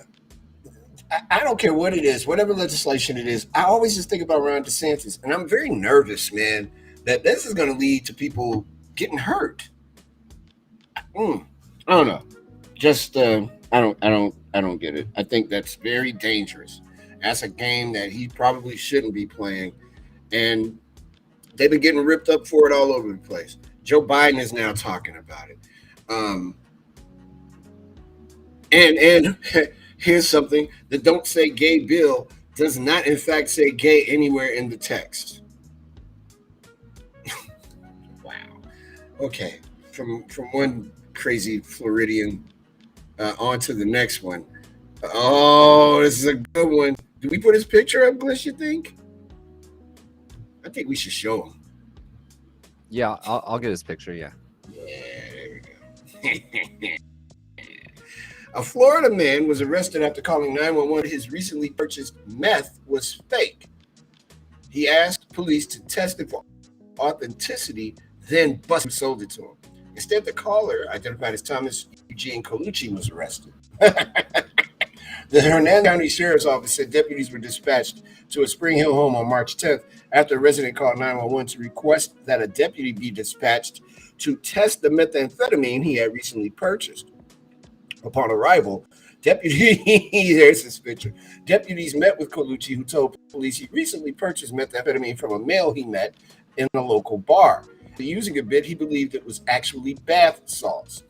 don't care what it is, whatever legislation it is, I always just think about Ron DeSantis. And I'm very nervous, man, that this is going to lead to people getting hurt. I don't know. Just I don't get it. I think that's very dangerous. That's a game that he probably shouldn't be playing. And They've been getting ripped up for it all over the place. Joe Biden is now talking about it. And here's something: the "Don't Say Gay" bill does not, in fact, say gay anywhere in the text. Wow. Okay. From one crazy Floridian on to the next one. Oh, this is a good one. Do we put his picture up, Gliss, you think? I think we should show him. Yeah, I'll get his picture. Yeah. Yeah, there we go. A Florida man was arrested after calling 911 his recently purchased meth was fake. He asked police to test it for authenticity, then busted and sold it to him. Instead, the caller, identified as Thomas Eugene Colucci, was arrested. The Hernando County Sheriff's Office said deputies were dispatched to a Spring Hill home on March 10th after a resident called 911 to request that a deputy be dispatched to test the methamphetamine he had recently purchased. Upon arrival, there's his picture. Deputies met with Colucci, who told police he recently purchased methamphetamine from a male he met in a local bar. Using a bit, he believed it was actually bath salts.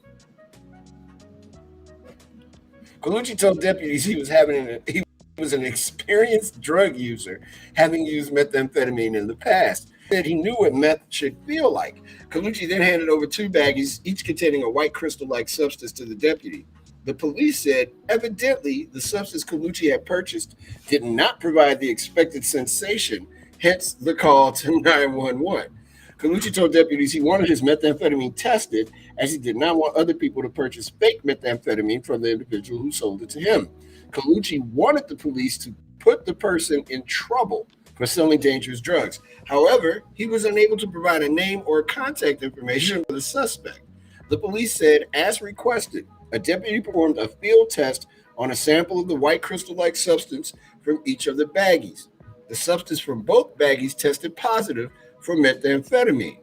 Colucci told deputies he was an experienced drug user, having used methamphetamine in the past. He said he knew what meth should feel like. Colucci then handed over 2 baggies, each containing a white crystal-like substance, to the deputy. The police said, evidently, the substance Colucci had purchased did not provide the expected sensation, hence the call to 911. Colucci told deputies he wanted his methamphetamine tested, as he did not want other people to purchase fake methamphetamine from the individual who sold it to him. Colucci wanted the police to put the person in trouble for selling dangerous drugs. However, he was unable to provide a name or contact information for the suspect. The police said, as requested, a deputy performed a field test on a sample of the white crystal-like substance from each of the baggies. The substance from both baggies tested positive for methamphetamine.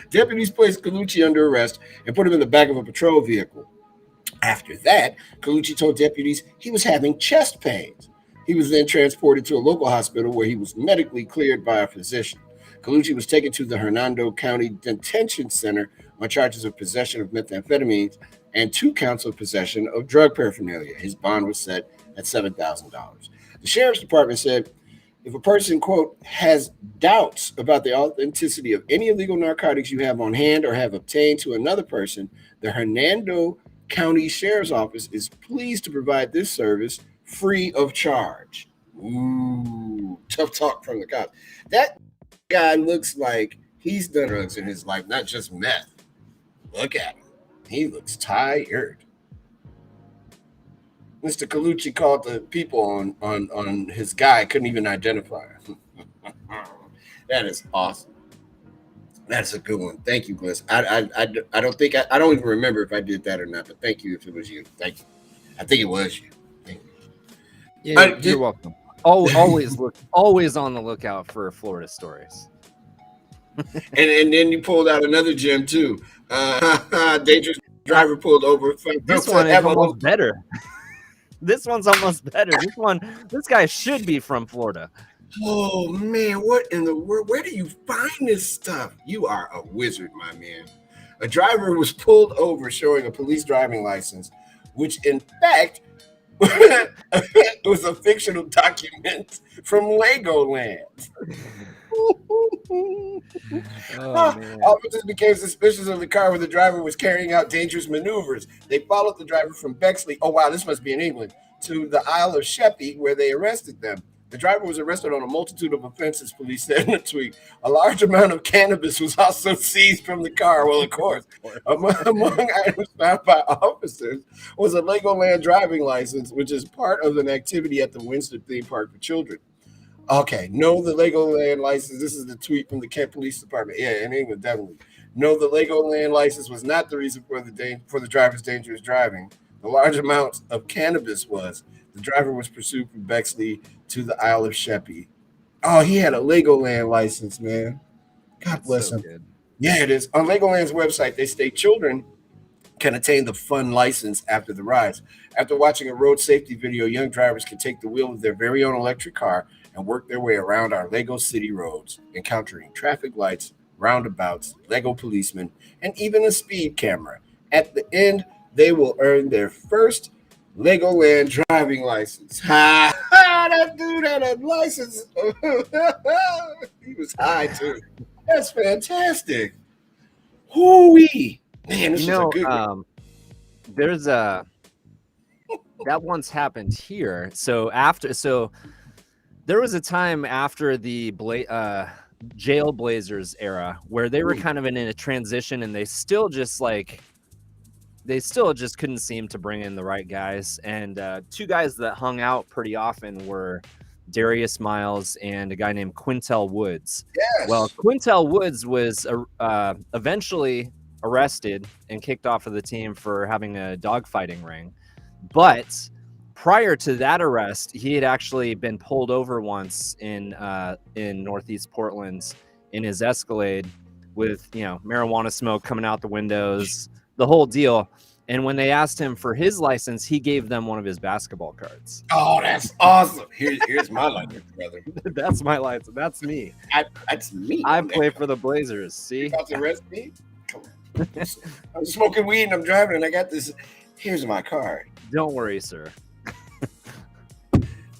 Deputies placed Colucci under arrest and put him in the back of a patrol vehicle. After that, Colucci told deputies he was having chest pains. He was then transported to a local hospital where he was medically cleared by a physician. Colucci was taken to the Hernando County Detention Center on charges of possession of methamphetamines and 2 counts of possession of drug paraphernalia. His bond was set at $7,000. The sheriff's department said, if a person, quote, has doubts about the authenticity of any illegal narcotics you have on hand or have obtained to another person, the Hernando County Sheriff's Office is pleased to provide this service free of charge. Ooh, tough talk from the cops. That guy looks like he's done drugs in his life, not just meth. Look at him. He looks tired. Mr. Colucci called the people on his guy, couldn't even identify him. That is awesome. That's a good one. Thank you, Gliss. I don't think I don't even remember if I did that or not, but thank you if it was you. Thank you. I think it was you. Thank you. Yeah, you're welcome. Always on the lookout for Florida stories. and then you pulled out another gem too. Dangerous driver pulled over. This one is almost better. This one's almost better. This guy should be from Florida. Oh man, what in the world? Where do you find this stuff? You are a wizard, my man. A driver was pulled over showing a police driving license, which in fact was a fictional document from Legoland. Officers became suspicious of the car where the driver was carrying out dangerous maneuvers. They followed the driver from Bexley, oh wow, this must be in England, to the Isle of Sheppey, where they arrested them. The driver was arrested on a multitude of offenses, police said in a tweet. A large amount of cannabis was also seized from the car. Well, of course, among items found by officers was a Legoland driving license, which is part of an activity at the Windsor theme park for children. Okay, no, the Legoland license. This is the tweet from the Kent Police Department. Yeah, in England, definitely. No, the Legoland license was not the reason for the driver's dangerous driving. The large amounts of cannabis was. The driver was pursued from Bexley to the Isle of Sheppey. Oh, he had a Legoland license, man. God bless him. Good. Yeah, it is. On Legoland's website, they state children can attain the fun license after the rides. After watching a road safety video, young drivers can take the wheel of their very own electric car and work their way around our Lego City roads, encountering traffic lights, roundabouts, Lego policemen, and even a speed camera. At the end, they will earn their first Legoland driving license. Ha! That dude had a license. He was high too. That's fantastic. Hoo-wee. Man, this is a good one. There's a that once happened here. So there was a time after the Jail Blazers era where they were kind of in a transition, and they still just couldn't seem to bring in the right guys. And two guys that hung out pretty often were Darius Miles and a guy named Quintel Woods. Yes. Well, Quintel Woods was eventually arrested and kicked off of the team for having a dogfighting ring. But prior to that arrest, he had actually been pulled over once in Northeast Portland in his Escalade with, marijuana smoke coming out the windows, the whole deal. And when they asked him for his license, he gave them one of his basketball cards. Oh, that's awesome. Here's my license, brother. That's my license. That's me. That's me. I play for the Blazers. See? You about to arrest me? Come on. I'm smoking weed and I'm driving and I got this. Here's my card. Don't worry, sir.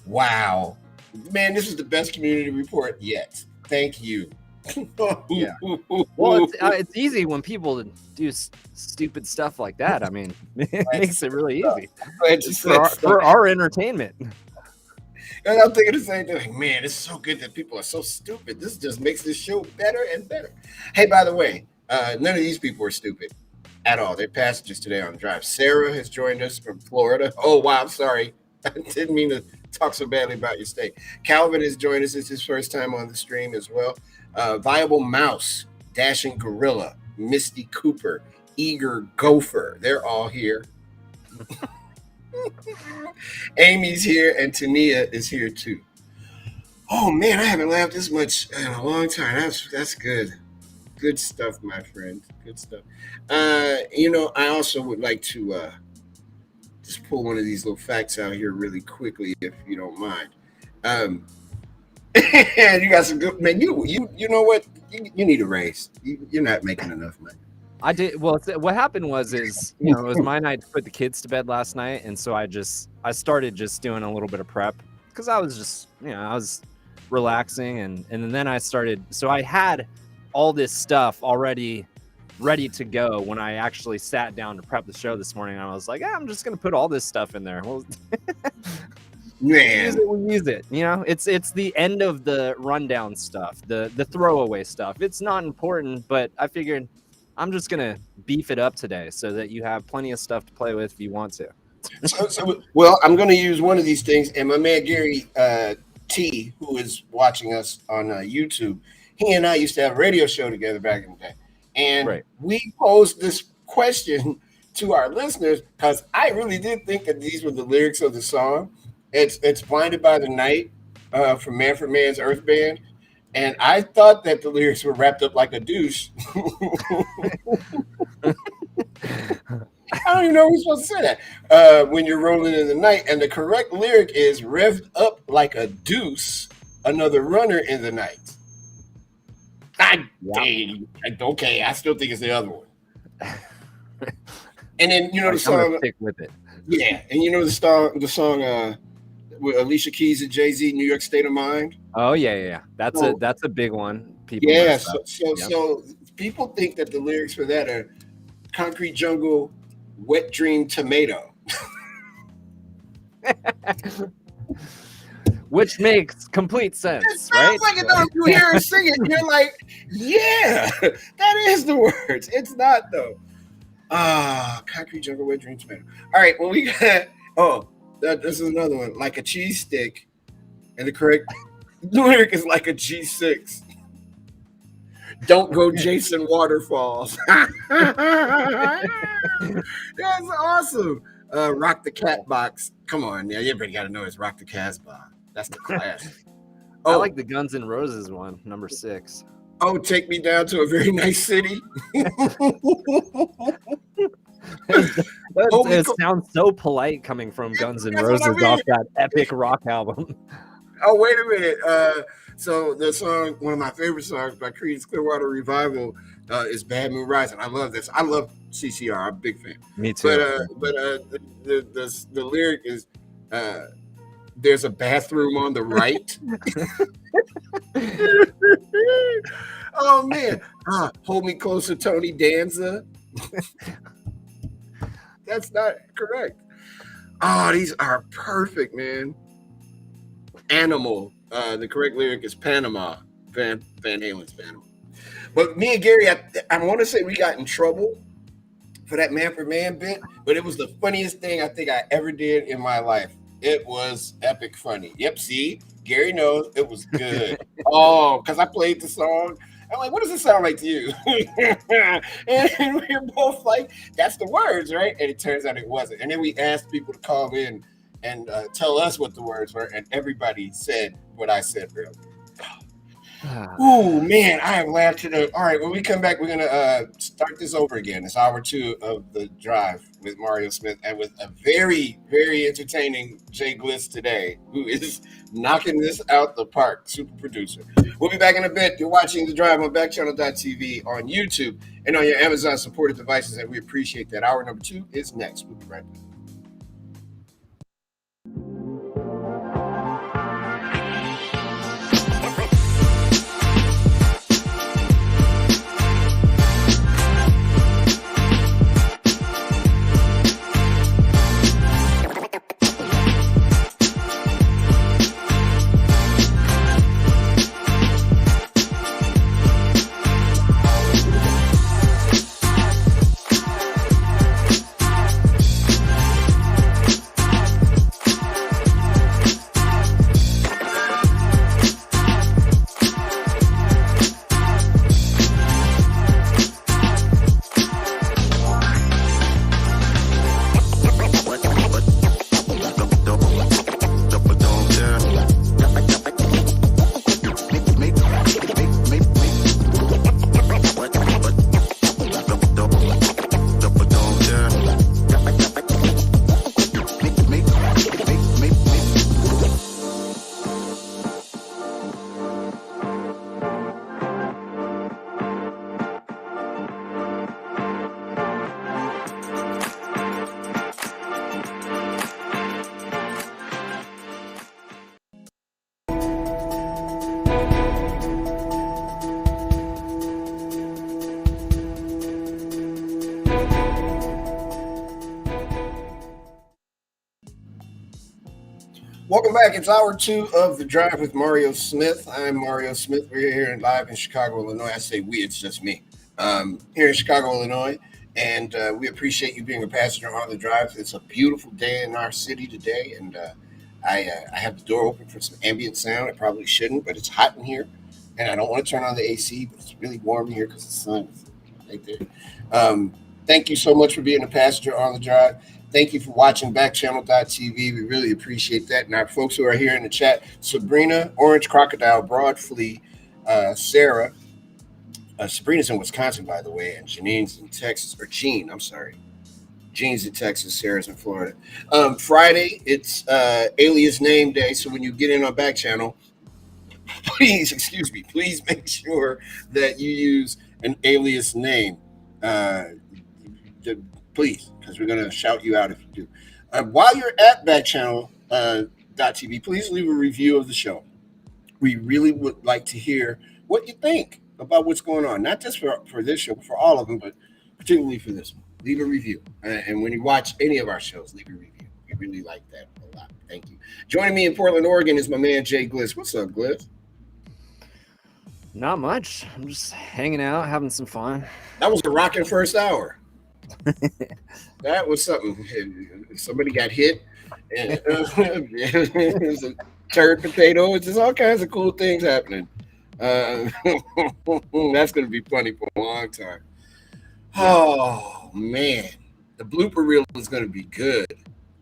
Wow. Man, this is the best community report yet. Thank you. Yeah. Well, it's easy when people do stupid stuff like that. I mean, it makes it really easy for our entertainment. And I'm thinking the same thing. Like, man, it's so good that people are so stupid. This just makes this show better and better. Hey, by the way, none of these people are stupid at all. They're passengers today on the drive. Sarah has joined us from Florida. Oh, wow. I'm sorry. I didn't mean to talk so badly about your state. Calvin has joined us. It's his first time on the stream as well. Viable Mouse, Dashing Gorilla, Misty Cooper, Eager Gopher. They're all here. Amy's here and Tania is here too. Oh man, I haven't laughed this much in a long time. That's good. Good stuff, my friend. Good stuff. I also would like to just pull one of these little facts out here really quickly, if you don't mind. You got some good, man. You know what? You need a raise. You're not making enough money. I did. Well, what happened was it was my night to put the kids to bed last night, and so I started just doing a little bit of prep because I was just I was relaxing, and then I started. So I had all this stuff already ready to go when I actually sat down to prep the show this morning. And I was like, I'm just gonna put all this stuff in there. Well, man, we use it. It's the end of the rundown stuff, the throwaway stuff. It's not important, but I figured I'm just gonna beef it up today so that you have plenty of stuff to play with if you want to. Well, I'm gonna use one of these things, and my man Gary T, who is watching us on YouTube, he and I used to have a radio show together back in the day, and we posed this question to our listeners because I really did think that these were the lyrics of the song. It's Blinded by the Night from Manfred Mann's Earth Band. And I thought that the lyrics were wrapped up like a douche. I don't even know who's supposed to say that. When you're rolling in the night. And the correct lyric is revved up like a deuce, another runner in the night. Okay, I still think it's the other one. And then, the song. Stick with it. Yeah. And the song with Alicia Keys and Jay-Z, New York State of Mind. Oh yeah. That's a big one. People so people think that the lyrics for that are Concrete Jungle, Wet Dream Tomato. Which makes complete sense. It sounds like it though. If you hear her sing it, you're like, yeah, that is the words. It's not though. Concrete Jungle, Wet Dream Tomato. All right, well we got this is another one, like a cheese stick, and the correct lyric is like a G6. Don't go Jason Waterfalls. That's awesome. Rock the Cat Box. Come on, yeah, everybody got to know it's Rock the Casbah. That's the class. I like the Guns N' Roses one, number 6. Oh, Take Me Down to a Very Nice City. It sounds so polite coming from Guns N' Roses off that epic rock album. Oh, wait a minute. So the song, one of my favorite songs by Creed's Clearwater Revival, is "Bad Moon Rising." I love this. I love CCR. I'm a big fan. Me But too. the lyric is, uh, "There's a bathroom on the right." Oh man, hold me closer, Tony Danza. That's not correct. Oh, these are perfect, man. Animal. The correct lyric is Panama. Van Halen's Panama. But me and Gary, I want to say we got in trouble for that man for man bit, but it was the funniest thing I think I ever did in my life. It was epic funny. Yep, see, Gary knows it was good. Oh, because I played the song. I'm like, what does it sound like to you? And we were both like, that's the words, right? And it turns out it wasn't. And then we asked people to call in and tell us what the words were, and everybody said what I said earlier. Oh man, I have laughed to the. All right, when we come back, we're gonna start this over again. It's hour 2 of the drive with Mario Smith and with a very, very entertaining Jay Bliss today, who is knocking this out the park. Super producer. We'll be back in a bit. You're watching the drive on Backchannel.tv on YouTube and on your Amazon supported devices, and we appreciate that. Hour number 2 is next. We'll be right back. Welcome back. It's hour 2 of the drive with Mario Smith. I'm Mario Smith. We're here live in Chicago, Illinois. I say we, it's just me. Here in Chicago, Illinois. And we appreciate you being a passenger on the drive. It's a beautiful day in our city today. And I have the door open for some ambient sound. I probably shouldn't, but it's hot in here. And I don't want to turn on the AC, but it's really warm here because the sun is right there. Thank you so much for being a passenger on the drive. Thank you for watching Backchannel.tv. We really appreciate that. And our folks who are here in the chat, Sabrina, Orange Crocodile, Broadflea, Sarah. Sabrina's in Wisconsin, by the way, and Janine's in Texas. Or Jean, I'm sorry. Jean's in Texas, Sarah's in Florida. Friday, it's Alias Name Day. So when you get in on Backchannel, please make sure that you use an alias name. Please, because we're going to shout you out if you do. While you're at Backchannel.tv, please leave a review of the show. We really would like to hear what you think about what's going on, not just for this show, but for all of them, but particularly for this one. Leave a review. And when you watch any of our shows, leave a review. We really like that a lot. Thank you. Joining me in Portland, Oregon is my man, Jay Gliss. What's up, Gliss? Not much. I'm just hanging out, having some fun. That was a rocking first hour. That was something. Somebody got hit. And, there's a turd potato. It's just all kinds of cool things happening. That's going to be funny for a long time. Oh, man. The blooper reel is going to be good.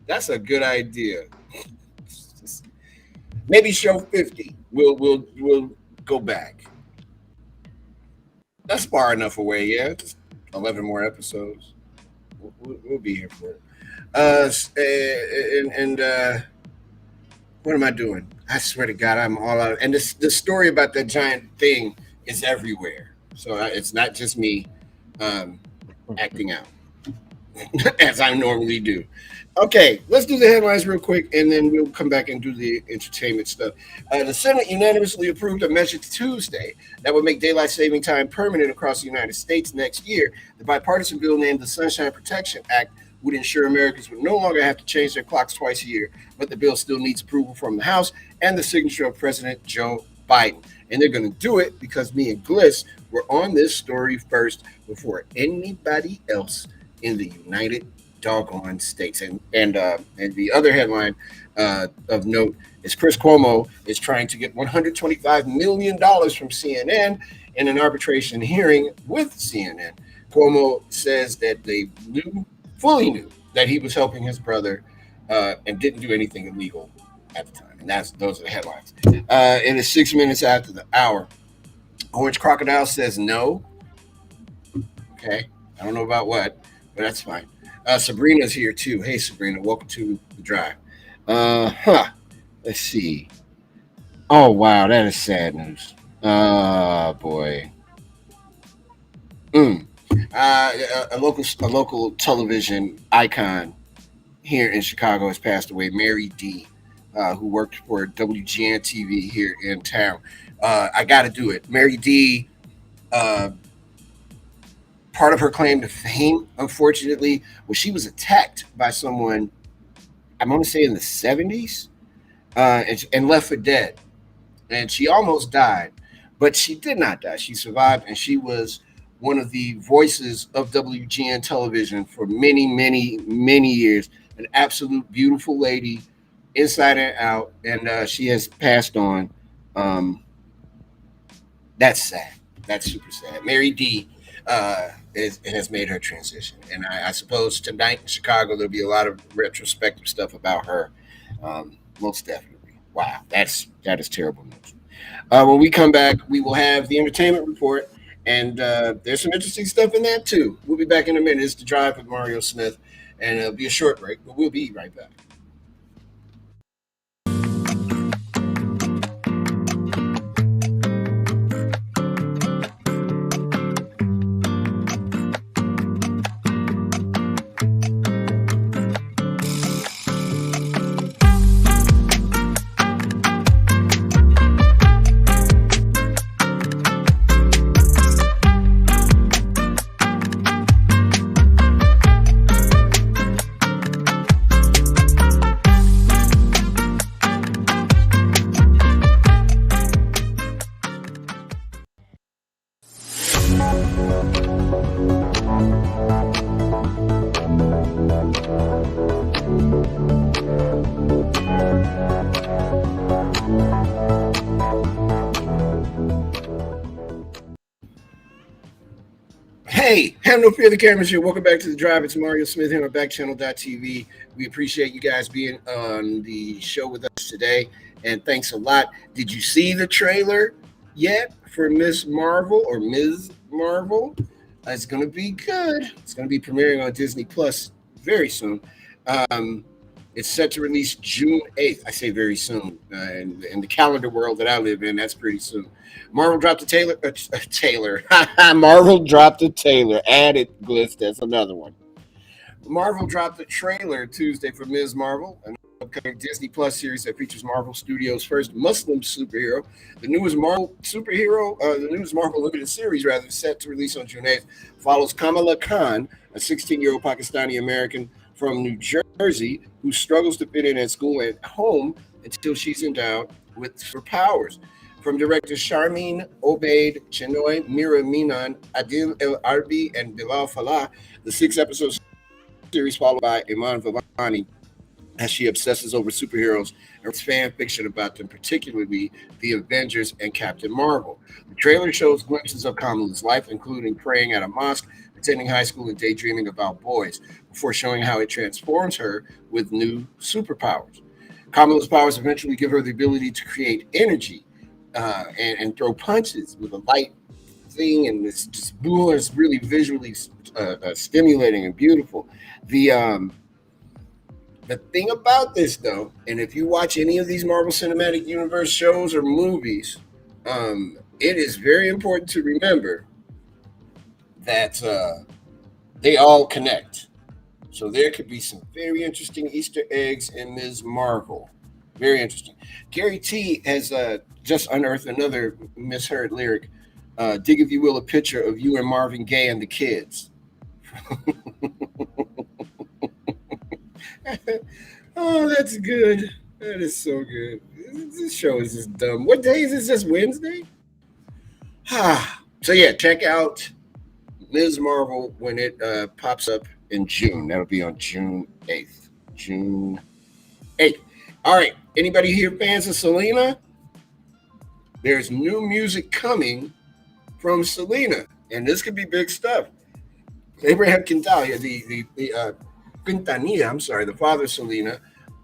That's a good idea. Maybe show 50. We'll go back. That's far enough away, yeah. Just 11 more episodes. We'll be here for it. What am I doing? I swear to God, I'm all out. And the story about that giant thing is everywhere. So it's not just me um, acting out as I normally do. Okay, let's do the headlines real quick, and then we'll come back and do the entertainment stuff. The Senate unanimously approved a measure Tuesday that would make daylight saving time permanent across the United States next year. The bipartisan bill named the Sunshine Protection Act would ensure Americans would no longer have to change their clocks twice a year, but the bill still needs approval from the House and the signature of President Joe Biden. And they're going to do it because me and Gliss were on this story first before anybody else in the United doggone states. And the other headline of note is Chris Cuomo is trying to get $125 million from CNN in an arbitration hearing with CNN. Cuomo says that they fully knew that he was helping his brother and didn't do anything illegal at the time. And those are the headlines. It is 6 minutes after the hour. Orange Crocodile says no. Okay. I don't know about what, but that's fine. Sabrina's here too. Hey, Sabrina, welcome to the drive. Let's see. Oh, wow, that is sad news. Oh, boy. Mm. A local television icon here in Chicago has passed away. Mary D, who worked for WGN TV here in town. I got to do it. Mary D. Uh, Part of her claim to fame, unfortunately, was she was attacked by someone. I'm going to say in the 70s, and left for dead. And she almost died, but she did not die. She survived, and she was one of the voices of WGN television for many, many, many years. An absolute beautiful lady, inside and out, and she has passed on. Um, that's sad. That's super sad. Mary D. Has made her transition, and I suppose tonight in Chicago there'll be a lot of retrospective stuff about her. Most definitely. Wow, that is terrible news. When we come back, we will have the entertainment report, and there's some interesting stuff in that too. We'll be back in a minute. It's the drive with Mario Smith, and it'll be a short break, but we'll be right back. Hey, have no fear, the camera's here. Welcome back to the drive. It's Mario Smith here on Backchannel.tv. We appreciate you guys being on the show with us today, and thanks a lot. Did you see the trailer yet for Miss Marvel or Ms. Marvel? It's going to be good. It's going to be premiering on Disney Plus very soon. Um, it's set to release June 8th. I say very soon. In the calendar world that I live in, that's pretty soon. Marvel dropped a Taylor. Marvel dropped a Taylor. Added Gliss. That's another one. Marvel dropped a trailer Tuesday for Ms. Marvel, an upcoming Disney Plus series that features Marvel Studios' first Muslim superhero. The newest Marvel limited series, rather, set to release on June 8th, follows Kamala Khan, a 16-year-old Pakistani American from New Jersey who struggles to fit in at school and home until she's endowed with superpowers. From directors Sharmeen Obaid Chinoy, Mira Minan, Adil El Arbi, and Bilal Falah, the 6-episode series followed by Iman Vivani as she obsesses over superheroes and writes fan fiction about them, particularly the Avengers and Captain Marvel. The trailer shows glimpses of Kamala's life, including praying at a mosque, attending high school, and daydreaming about boys, before showing how it transforms her with new superpowers. Kamala's powers eventually give her the ability to create energy and throw punches with a light thing, and it's just it's really visually stimulating and beautiful. The The thing about this, though, and if you watch any of these Marvel Cinematic Universe shows or movies, it is very important to remember that they all connect. So there could be some very interesting Easter eggs in Ms. Marvel. Very interesting. Gary T has just unearthed another misheard lyric. Dig, if you will, a picture of you and Marvin Gaye and the kids. Oh, that's good. That is so good. This show is just dumb. What day is this? Just Wednesday? So yeah, check out Ms. Marvel when it pops up in June. That'll be on June 8th. June 8th. All right. Anybody here fans of Selena? There's new music coming from Selena, and this could be big stuff. Abraham Quintanilla, Quintanilla, I'm sorry, the father of Selena,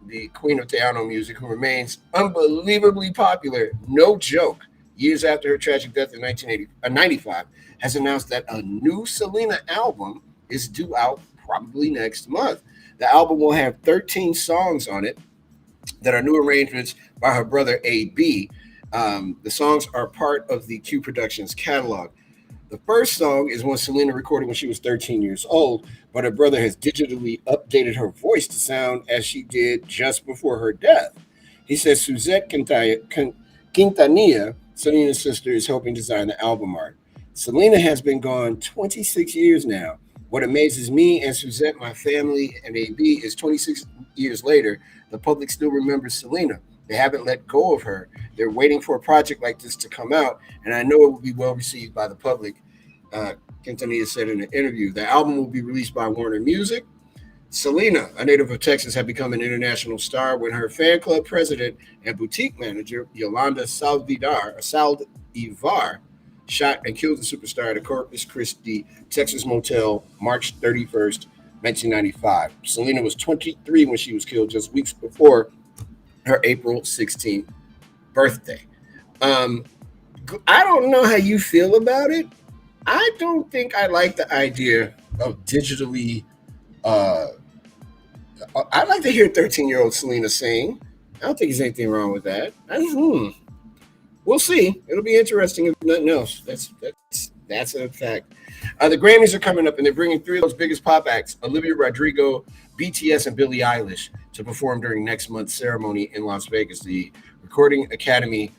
the queen of Teano music, who remains unbelievably popular, no joke, years after her tragic death in 1995, has announced that a new Selena album is due out probably next month. The album will have 13 songs on it that are new arrangements by her brother AB. The songs are part of the Q Productions catalog. The first song is one Selena recorded when she was 13 years old, but her brother has digitally updated her voice to sound as she did just before her death. He says Suzette Quintanilla, Selena's sister, is helping design the album art. Selena has been gone 26 years now. What amazes me and Suzette, my family, and AB is 26 years later, the public still remembers Selena. They haven't let go of her. They're waiting for a project like this to come out, and I know it will be well received by the public. Quintanilla said in an interview. The album will be released by Warner Music. Selena, a native of Texas, had become an international star when her fan club president and boutique manager, Yolanda Saldivar, shot and killed the superstar at a Corpus Christi, Texas motel March 31st, 1995. Selena was 23 when she was killed, just weeks before her April 16th birthday. Um, I don't know how you feel about it. I don't think I like the idea of digitally. Uh, I'd like to hear 13-year-old Selena sing. I don't think there's anything wrong with that. We'll see. It'll be interesting if nothing else. That's a fact. The Grammys are coming up, and they're bringing three of those biggest pop acts: Olivia Rodrigo, BTS, and Billie Eilish, to perform during next month's ceremony in Las Vegas. The Recording Academy,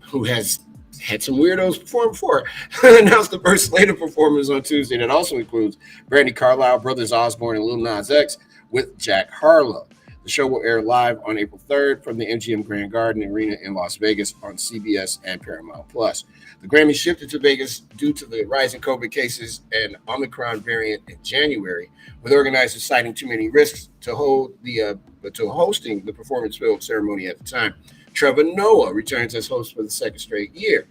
who has had some weirdos perform before, announced the first slate of performers on Tuesday that also includes Brandy Carlisle, Brothers Osborne, and Lil Nas X with Jack Harlow. The show will air live on April 3rd from the MGM Grand Garden Arena in Las Vegas on CBS and Paramount Plus. The Grammys shifted to Vegas due to the rising COVID cases and Omicron variant in January, with organizers citing too many risks to hosting the performance-filled ceremony at the time. Trevor Noah returns as host for the second straight year.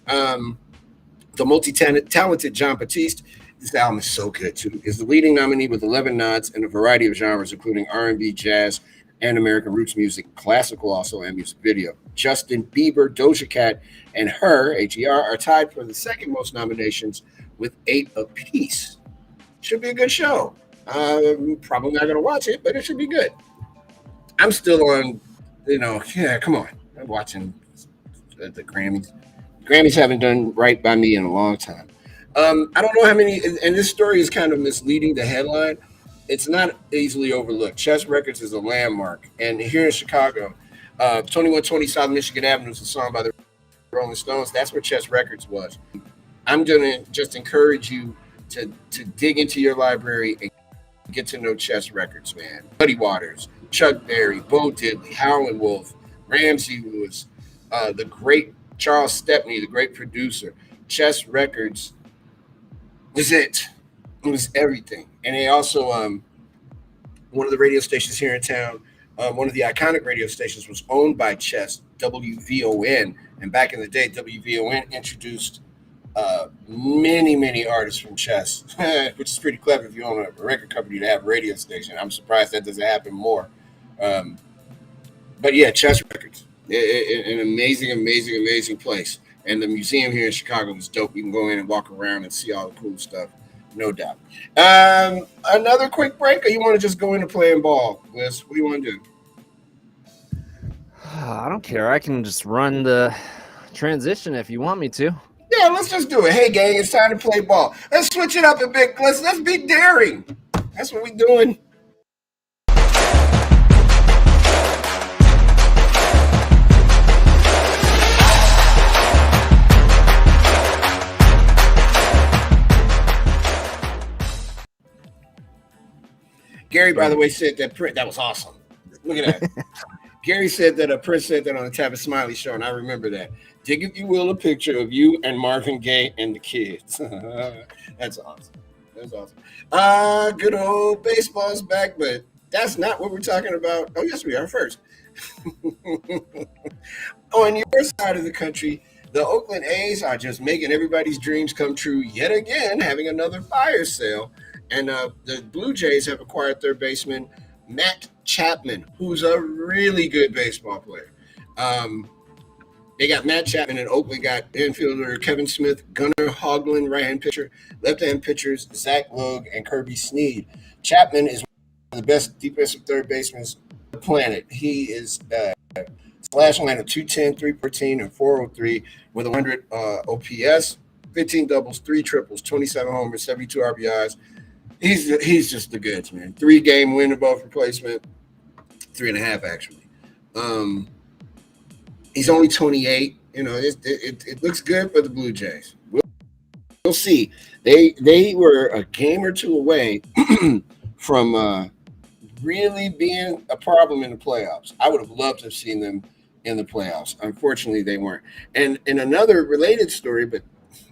The multi-talented John Batiste, this album is so good too, is the leading nominee with 11 nods in a variety of genres, including R&B, jazz, and American roots music, classical also, and music video. Justin Bieber, Doja Cat, and Her, H-E-R, are tied for the second most nominations with 8 apiece. Should be a good show. Probably not going to watch it, but it should be good. I'm still on, come on. I'm watching the Grammys. Grammys haven't done right by me in a long time. I don't know how many, and this story is kind of misleading, the headline. It's not easily overlooked. Chess Records is a landmark. And here in Chicago, 2120 South Michigan Avenue is a song by the Rolling Stones. That's where Chess Records was. I'm going to just encourage you to dig into your library and get to know Chess Records, man. Muddy Waters, Chuck Berry, Bo Diddley, Howlin' Wolf, Ramsey Lewis, the great Charles Stepney, the great producer. Chess Records was it. It was everything. And they also, one of the radio stations here in town, one of the iconic radio stations was owned by Chess, WVON. And back in the day, WVON introduced many artists from Chess, which is pretty clever if you own a record company to have a radio station. I'm surprised that doesn't happen more. But yeah, Chess Records, an amazing place. And the museum here in Chicago is dope. You can go in and walk around and see all the cool stuff. No doubt. Another quick break, or you want to just go into playing ball, Liz? What do you want to do? I don't care. I can just run the transition if you want me to. Yeah, let's just do it. Hey, gang, it's time to play ball. Let's switch it up a bit. Let's be daring. That's what we're doing. Gary, by the way, said that print. That was awesome. Look at that. Gary said that a Prince said that on the Tabitha Smiley show, and I remember that. Dig, if you will, a picture of you and Marvin Gaye and the kids. That's awesome. That's awesome. Good old baseball's back, but that's not what we're talking about. Oh, yes, we are first. On your side of the country, the Oakland A's are just making everybody's dreams come true yet again, having another fire sale. And the Blue Jays have acquired third baseman Matt Chapman, who's a really good baseball player. They got Matt Chapman, and Oakland got infielder Kevin Smith, Gunnar Hoglund, right-hand pitcher, left-hand pitchers Zach Logue, and Kirby Snead. Chapman is one of the best defensive third basemen on the planet. He is slash line of 210, 314, and 403 with 100 OPS, 15 doubles, 3 triples, 27 homers, 72 RBIs. He's just the goods, man. 3-game win above replacement, 3.5 actually. He's only 28. You know, it looks good for the Blue Jays. We'll see. They were a game or two away from really being a problem in the playoffs. I would have loved to have seen them in the playoffs. Unfortunately, they weren't. And in another related story, but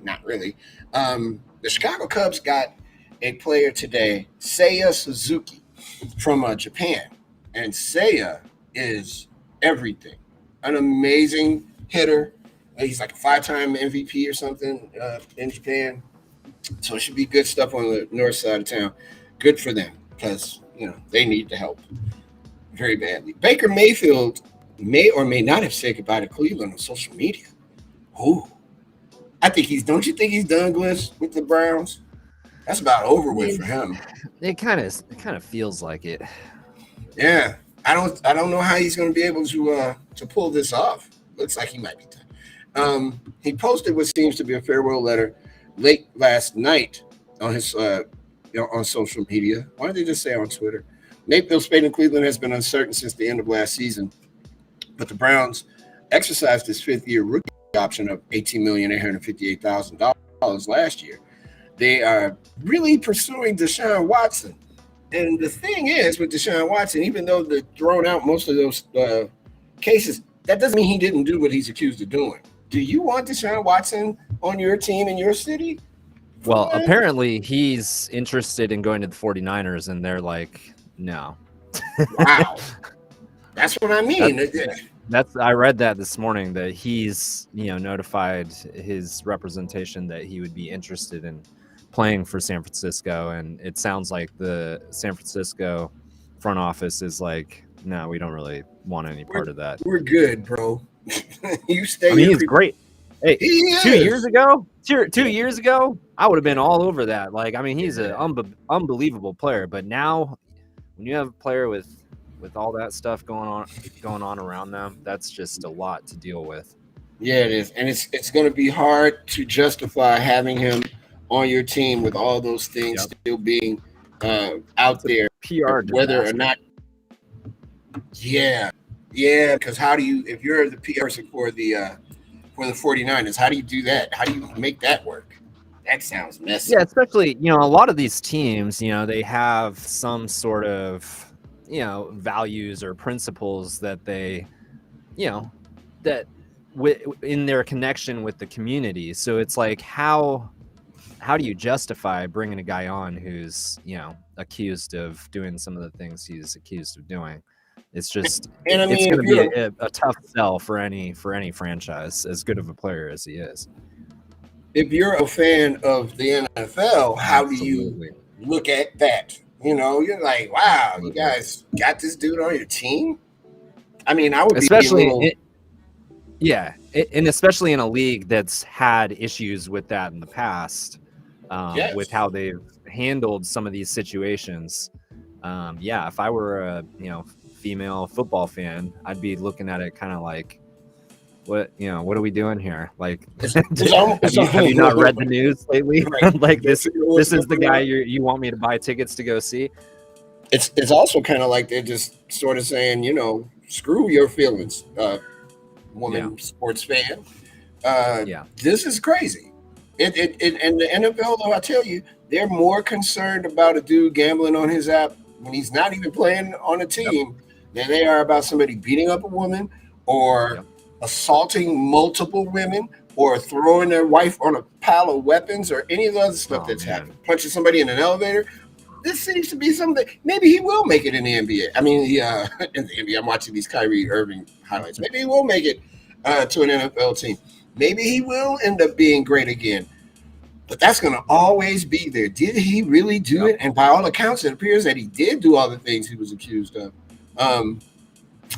not really, the Chicago Cubs got a player today, Seiya Suzuki, from Japan. And Seiya is everything. An amazing hitter. He's like a 5-time MVP or something in Japan. So it should be good stuff on the north side of town. Good for them because, you know, they need the help very badly. Baker Mayfield may or may not have said goodbye to Cleveland on social media. Ooh. I think don't you think he's done, Gliss, with the Browns? That's about over with for him. It kind of feels like it. Yeah, I don't know how he's going to be able to pull this off. Looks like he might be done. He posted what seems to be a farewell letter late last night on his on social media. Why don't they just say on Twitter? Mayfield's fate in Cleveland has been uncertain since the end of last season, but the Browns exercised his 5th-year rookie option of $18,858,000 last year. They are really pursuing Deshaun Watson. And the thing is with Deshaun Watson, even though they're throwing out most of those cases, that doesn't mean he didn't do what he's accused of doing. Do you want Deshaun Watson on your team in your city? Well, apparently he's interested in going to the 49ers, and they're like, no. Wow. That's what I mean. I read that this morning, that he's, notified his representation that he would be interested in playing for San Francisco, and it sounds like the San Francisco front office is like, no, we don't really want any part of that. We're good, bro. You stay. I mean, he's great. Hey, he 2 years ago, I would have been all over that. Like, I mean, he's an unbelievable player, but now when you have a player with all that stuff going on around them, that's just a lot to deal with. Yeah, it is, and it's going to be hard to justify having him on your team with all those things still being out there. PR whether disaster. or not. Yeah, because how do you, if you're the PR person for the 49ers, how do you do that? How do you make that work? That sounds messy. Yeah, especially, a lot of these teams, they have some sort of, values or principles that they, that in their connection with the community. So it's like, how do you justify bringing a guy on who's, accused of doing some of the things he's accused of doing? It's just, and I mean, it's going to be a tough sell for any franchise, as good of a player as he is. If you're a fan of the NFL, how do you look at that? You're like, wow, you guys got this dude on your team? I mean, I would especially be and especially in a league that's had issues with that in the past, yes. with how they've handled some of these situations. Yeah, if I were a female football fan, I'd be looking at it kind of like, what are we doing here? Like, have you not read the news lately? Right. Like this is the guy you want me to buy tickets to go see? It's also kind of like they're just sort of saying, screw your feelings, woman sports fan. This is crazy. And the NFL, though, I tell you, they're more concerned about a dude gambling on his app when he's not even playing on a team than they are about somebody beating up a woman or assaulting multiple women or throwing their wife on a pile of weapons or any of the other stuff that's happened. Punching somebody in an elevator. This seems to be something. Maybe he will make it in the NBA. I mean, in the NBA, I'm watching these Kyrie Irving highlights. Maybe he will make it to an NFL team. Maybe he will end up being great again. But that's going to always be there. Did he really do it? And by all accounts, it appears that he did do all the things he was accused of.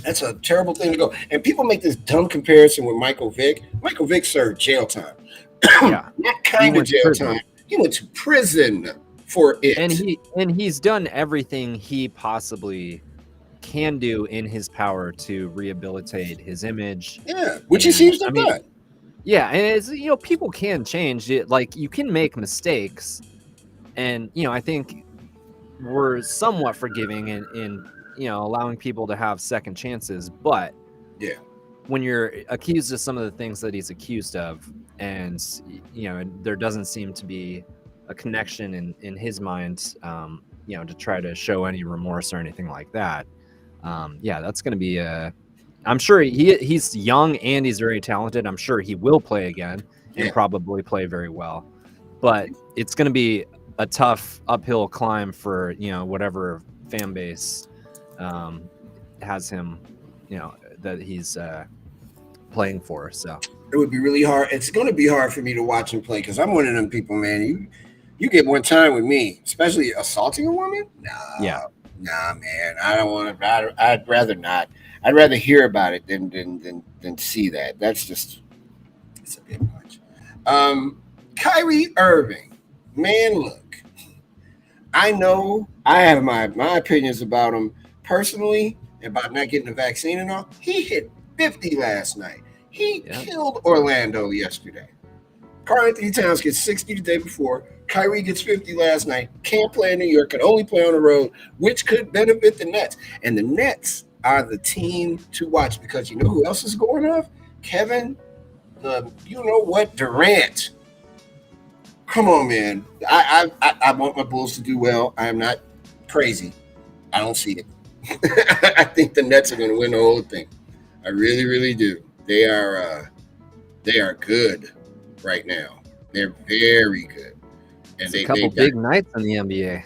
That's a terrible thing to go. And people make this dumb comparison with Michael Vick. Michael Vick served jail time. Not kind of jail time. He went to prison for it. And he's done everything he possibly can do in his power to rehabilitate his image. Yeah, which he seems to have done. Yeah, and it's, people can change it. Like, you can make mistakes, and I think we're somewhat forgiving in allowing people to have second chances. But when you're accused of some of the things that he's accused of, and there doesn't seem to be a connection in his mind, to try to show any remorse or anything like that. That's going to be I'm sure he's young and he's very talented. I'm sure he will play again and probably play very well. But it's going to be a tough uphill climb for, whatever fan base has him, that he's playing for. So it would be really hard. It's going to be hard for me to watch him play because I'm one of them people, man. You get more time with me, especially assaulting a woman. Nah, man. I don't want to. I'd rather not. I'd rather hear about it than see that. It's a bit much. Kyrie Irving, man, look. I know I have my opinions about him personally, about not getting the vaccine and all. He hit 50 last night. He killed Orlando yesterday. Karl-Anthony Towns gets 60 the day before. Kyrie gets 50 last night. Can't play in New York. Can only play on the road, which could benefit the Nets. And the Nets are the team to watch because you know who else is going off? Kevin, Durant. Come on, man. I want my Bulls to do well. I am not crazy. I don't see it. I think the Nets are going to win the whole thing. I really, really do. They are good right now. They're very good. And a couple big nights in the NBA.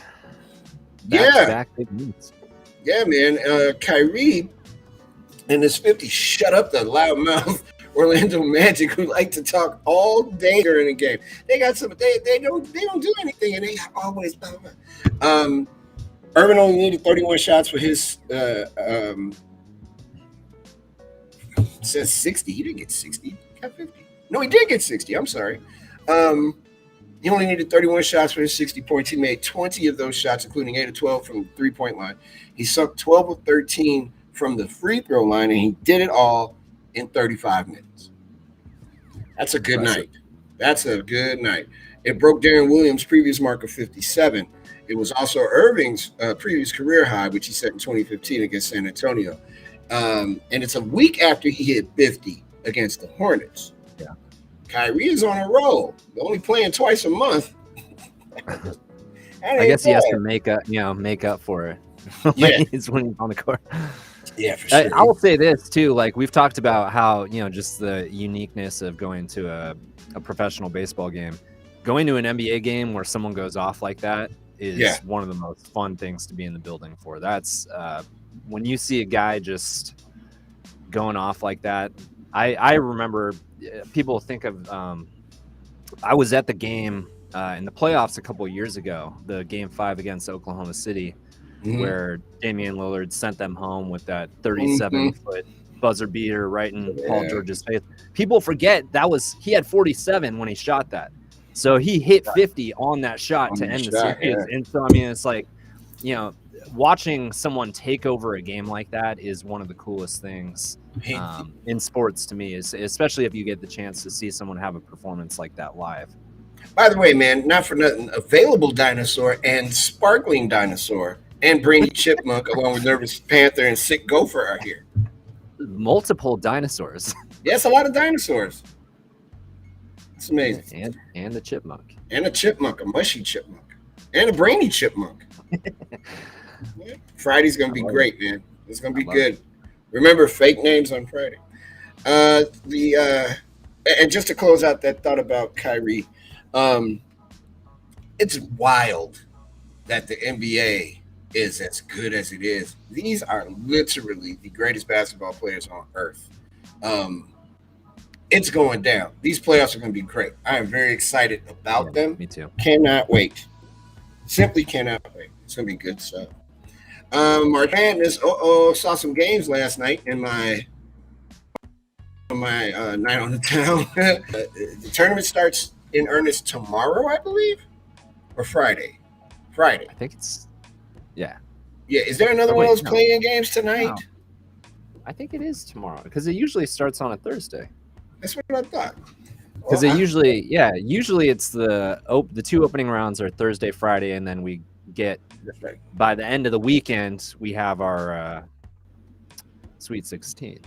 Back big nights. Yeah, man. Kyrie and his 50 shut up the loudmouth Orlando Magic who like to talk all day during the game. They got some. They don't do anything, and they always. Irvin only needed 31 shots for his. Says 60. He didn't get 60. He got 50. No, he did get 60. I'm sorry. He only needed 31 shots for his 60 points. He made 20 of those shots, including 8 of 12 from the three-point line. He sunk 12 of 13 from the free throw line, and he did it all in 35 minutes. That's a good night. That's a good night. It broke Darren Williams' previous mark of 57. It was also Irving's previous career high, which he set in 2015 against San Antonio. And it's a week after he hit 50 against the Hornets. Yeah. Kyrie is on a roll. They're only playing twice a month. I guess he has to make up for it when he's on the court. Yeah, for sure. I will say this too. Like we've talked about how just the uniqueness of going to a professional baseball game, going to an NBA game where someone goes off like that is one of the most fun things to be in the building for. That's when you see a guy just going off like that. I remember people think of. I was at the game in the playoffs a couple of years ago, the Game 5 against Oklahoma City, where Damian Lillard sent them home with that 37-foot buzzer beater right in Paul George's face. People forget he had 47 when he shot that. So he hit 50 on that shot On to the end the shot, series. yeah. And so, I mean, it's like, you know, watching someone take over a game like that is one of the coolest things in sports to me, is especially if you get the chance to see someone have a performance like that live. By the way, man, not for nothing, Available Dinosaur and Sparkling Dinosaur and Brainy Chipmunk, along with Nervous Panther and Sick Gopher, are here. Multiple dinosaurs. Yes, a lot of dinosaurs. It's amazing. And a chipmunk. And a chipmunk, a mushy chipmunk. And a brainy chipmunk. Yeah. Friday's going to be great, man. It's going to be good. Remember, fake names on Friday. And just to close out that thought about Kyrie, it's wild that the NBA is as good as it is. These are literally the greatest basketball players on earth. It's going down. These playoffs are going to be great. I am very excited about them. Me too. Cannot wait. Simply cannot wait. It's going to be good stuff. March Madness. Saw some games last night in my night on the town. The tournament starts in earnest tomorrow, I believe, or Friday. Friday. I think it's yeah. Is there another one of those playing games tonight? No. I think it is tomorrow because it usually starts on a Thursday. That's what I thought. Because usually it's the two opening rounds are Thursday, Friday, and then we get by the end of the weekend we have our Sweet 16.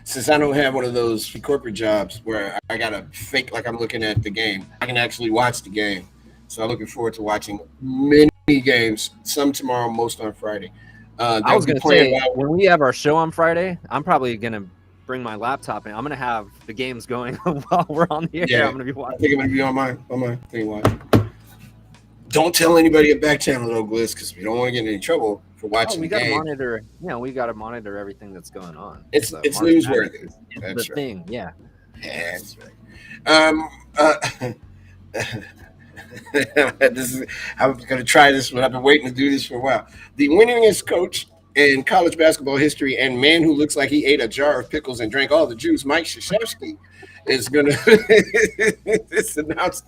Since I don't have one of those corporate jobs where I gotta fake like I'm looking at the game, I can actually watch the game. So I'm looking forward to watching many games. Some tomorrow, most on Friday. I was going to say, when we have our show on Friday, I'm probably going to bring my laptop and I'm going to have the games going while we're on the air. Yeah, I'm going to be watching. I think I'm going to be on my thing watching. Don't tell anybody at Backchannel though, Gliss, because we don't want to get in any trouble for watching the game. Monitor. We got to monitor everything that's going on. It's newsworthy. That's the thing. Yeah. That's right. I'm going to try this one. I've been waiting to do this for a while. The winningest coach in college basketball history and man who looks like he ate a jar of pickles and drank all the juice, Mike Krzyzewski, is going to announce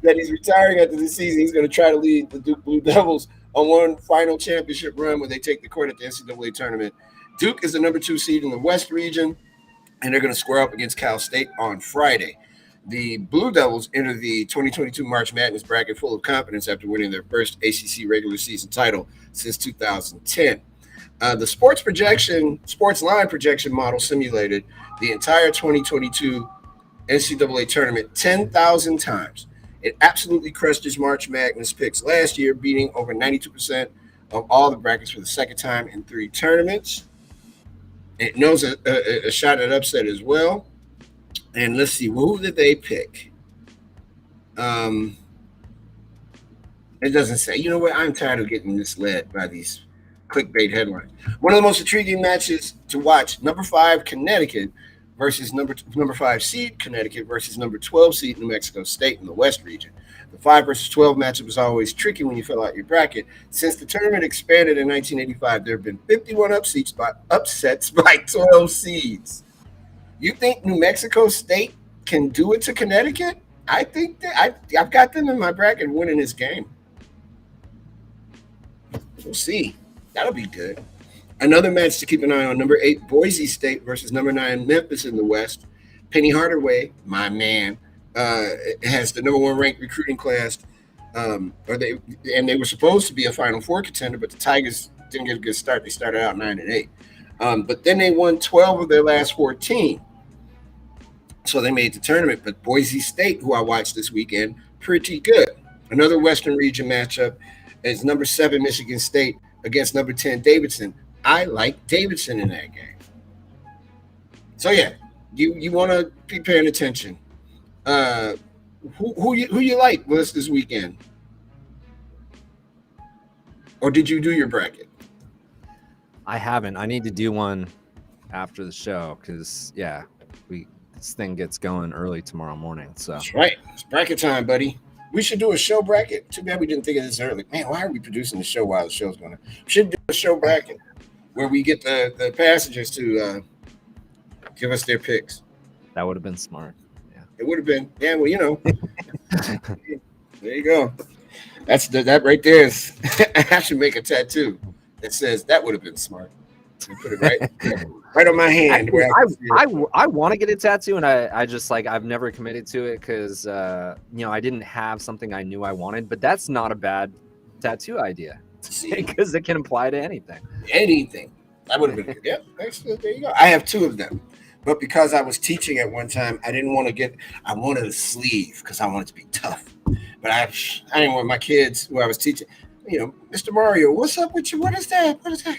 that he's retiring after the season. He's going to try to lead the Duke Blue Devils on one final championship run where they take the court at the NCAA tournament. Duke is the number 2 seed in the West region, and they're going to square up against Cal State on Friday. The Blue Devils enter the 2022 March Madness bracket full of confidence after winning their first ACC regular season title since 2010. The sports line projection model simulated the entire 2022 NCAA tournament 10,000 times. It absolutely crushed its March Madness picks last year, beating over 92% of all the brackets for the second time in 3 tournaments. It knows a shot at upset as well. And let's see, who did they pick? It doesn't say. You know what? I'm tired of getting misled by these clickbait headlines. One of the most intriguing matches to watch: number 5 Connecticut versus number 5 seed Connecticut versus number 12 seed New Mexico State in the West region. The 5 versus 12 matchup was always tricky when you fill out your bracket. Since the tournament expanded in 1985, there have been 51 upsets by 12 seeds. You think New Mexico State can do it to Connecticut? I think that I've got them in my bracket winning this game. We'll see. That'll be good. Another match to keep an eye on: number 8 Boise State versus number 9 Memphis in the West. Penny Hardaway, my man, has the number 1 ranked recruiting class. They were supposed to be a Final Four contender, but the Tigers didn't get a good start. They started out 9-8. But then they won 12 of their last 14. So they made the tournament. But Boise State, who I watched this weekend, pretty good. Another Western region matchup is number 7 Michigan State against number 10 Davidson. I like Davidson in that game. So yeah, you want to be paying attention. Who you like this weekend? Or did you do your bracket? I haven't. I need to do one after the show because this thing gets going early tomorrow morning. So that's right. It's bracket time, buddy. We should do a show bracket. Too bad we didn't think of this early. Man, why are we producing the show while the show's going on? We should do a show bracket where we get the passengers to give us their picks. That would have been smart. Yeah. It would have been. Yeah, well, there you go. That right there is. I should make a tattoo that says that would have been smart. And put it right on my hand Actually, where I can see it. I want to get a tattoo, and I just like I've never committed to it because I didn't have something I knew I wanted. But that's not a bad tattoo idea See because it can apply to anything. anything. That would have been good. Yeah, excellent. There you go. I have two of them. But because I was teaching at one time, I didn't want to I wanted a sleeve because I wanted to be tough. But I didn't want my kids who I was teaching, Mr. Mario, what's up with you? What is that? What is that?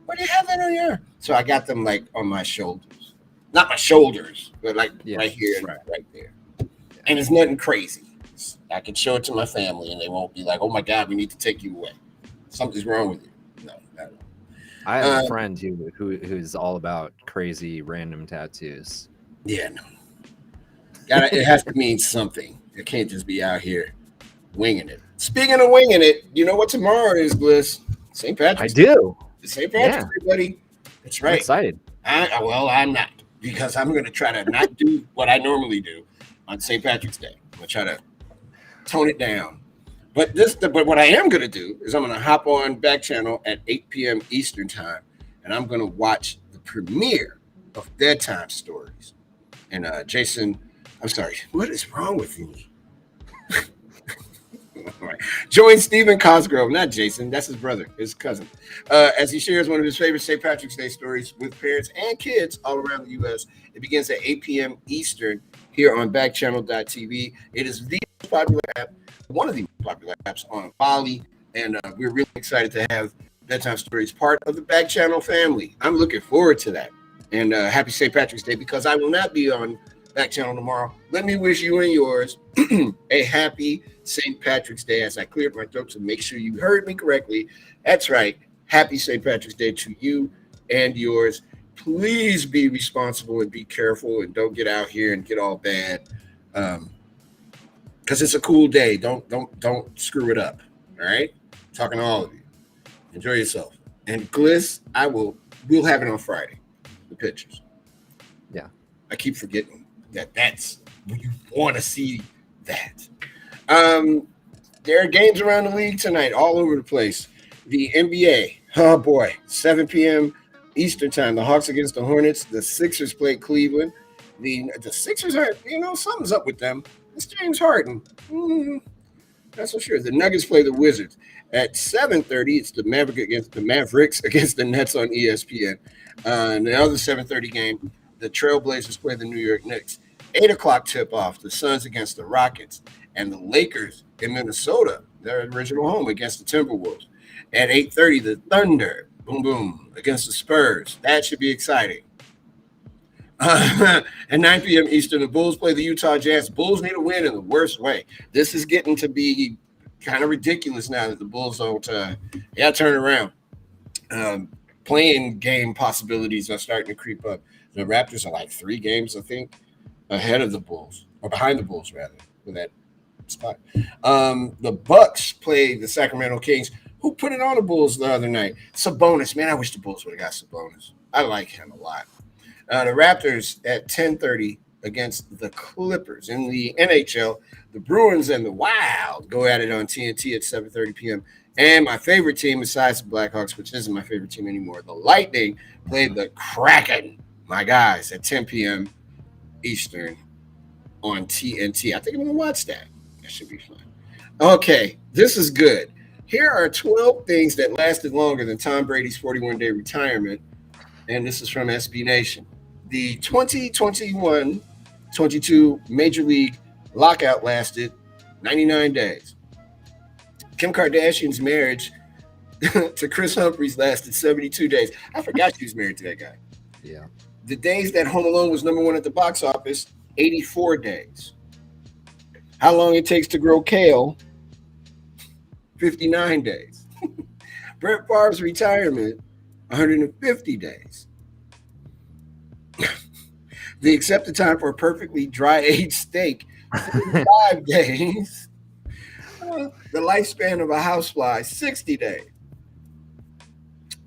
What do you have that on your? So I got them like on my shoulders. Not my shoulders, but like right here and right there. And it's nothing crazy. I can show it to my family and they won't be like, oh my God, we need to take you away. Something's wrong with you. No. I have a friend who's all about crazy random tattoos. Yeah, no. It has to mean something. It can't just be out here winging it. Speaking of winging it, you know what tomorrow is, Bliss? St. Patrick's Day. I do. It's St. Patrick's Day, buddy. That's right. I'm excited. I'm not, because I'm going to try to not do what I normally do on St. Patrick's Day. I'm going to try to tone it down. But what I am going to do is I'm going to hop on Backchannel at 8 p.m. Eastern time, and I'm going to watch the premiere of Bedtime Stories. And Jason, I'm sorry, what is wrong with you? Right. Join Stephen Cosgrove, not Jason, that's his brother, his cousin, as he shares one of his favorite St. Patrick's Day stories with parents and kids all around the U.S. It begins at 8 p.m. Eastern here on backchannel.tv. It is the most popular app, one of the most popular apps on Bali, and we're really excited to have Bedtime Stories part of the Backchannel family. I'm looking forward to that. And happy St. Patrick's Day, because I will not be on Backchannel tomorrow. Let me wish you and yours a happy St. Patrick's Day as I cleared my throat to make sure you heard me correctly. That's right. Happy St. Patrick's Day to you and yours. Please be responsible and be careful and don't get out here and get all bad. Because it's a cool day. Don't screw it up. All right? I'm talking to all of you. Enjoy yourself. And Gliss, we'll have it on Friday. The pictures. Yeah. I keep forgetting that's when you want to see that. There are games around the league tonight, all over the place. The NBA, oh boy, 7 p.m. Eastern time. The Hawks against the Hornets. The Sixers play Cleveland. The Sixers are, something's up with them. It's James Harden. That's for sure. The Nuggets play the Wizards. At 7:30, it's the Mavericks against the Nets on ESPN. And the other 7:30 game, the Trailblazers play the New York Knicks. 8 o'clock tip-off, the Suns against the Rockets. And the Lakers in Minnesota, their original home, against the Timberwolves. At 8:30, the Thunder, boom, boom, against the Spurs. That should be exciting. At 9 p.m. Eastern, the Bulls play the Utah Jazz. Bulls need a win in the worst way. This is getting to be kind of ridiculous now that the Bulls don't turn around. Playing game possibilities are starting to creep up. The Raptors are like 3 games, I think, ahead of the Bulls, or behind the Bulls, rather, with that spot. The Bucks play the Sacramento Kings. Who put it on the Bulls the other night? Sabonis. Man, I wish the Bulls would have got Sabonis. I like him a lot. The Raptors at 10:30 against the Clippers. In the NHL, the Bruins and the Wild go at it on TNT at 7:30 p.m. And my favorite team, besides the Blackhawks, which isn't my favorite team anymore, the Lightning played the Kraken, my guys, at 10 p.m. Eastern on TNT. I think I'm going to watch that. That should be fun. Okay, this is good. Here are 12 things that lasted longer than Tom Brady's 41-day retirement, and this is from SB Nation. The 2021-22 Major League lockout lasted 99 days. Kim Kardashian's marriage to Chris Humphries lasted 72 days. I forgot she was married to that guy. Yeah. The days that Home Alone was #1 at the box office, 84 days. How long it takes to grow kale, 59 days. Brett Favre's retirement, 150 days. The accepted time for a perfectly dry-aged steak, 45 days. The lifespan of a housefly, 60 days.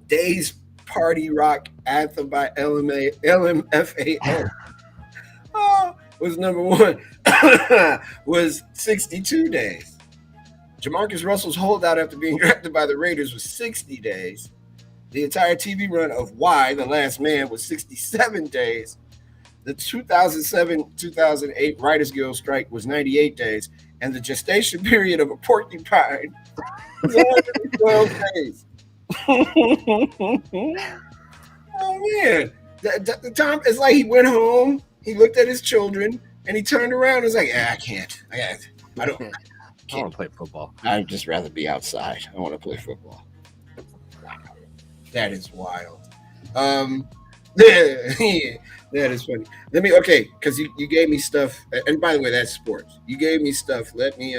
Days Party Rock anthem by LMFAO. was number one, was 62 days. Jamarcus Russell's holdout after being drafted by the Raiders was 60 days. The entire TV run of Why, The Last Man was 67 days. The 2007-2008 Writers Guild strike was 98 days. And the gestation period of a porcupine was 112 days. Oh, man. The Tom, it's like he went home, he looked at his children, and he turned around and was like, I can't. I don't. I want to play football. I'd just rather be outside. I want to play football. Wow. That is wild. That is funny. Because you gave me stuff, and by the way, that's sports. You gave me stuff. Let me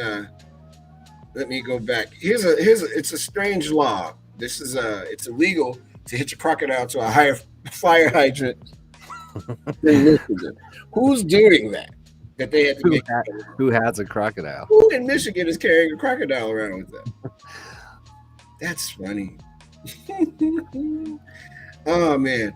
go back. It's a strange law. This is it's illegal to hitch a crocodile to a higher fire hydrant in Michigan. Who's doing that? That they had to who has a crocodile? Who in Michigan is carrying a crocodile around with them? That's funny. Oh man.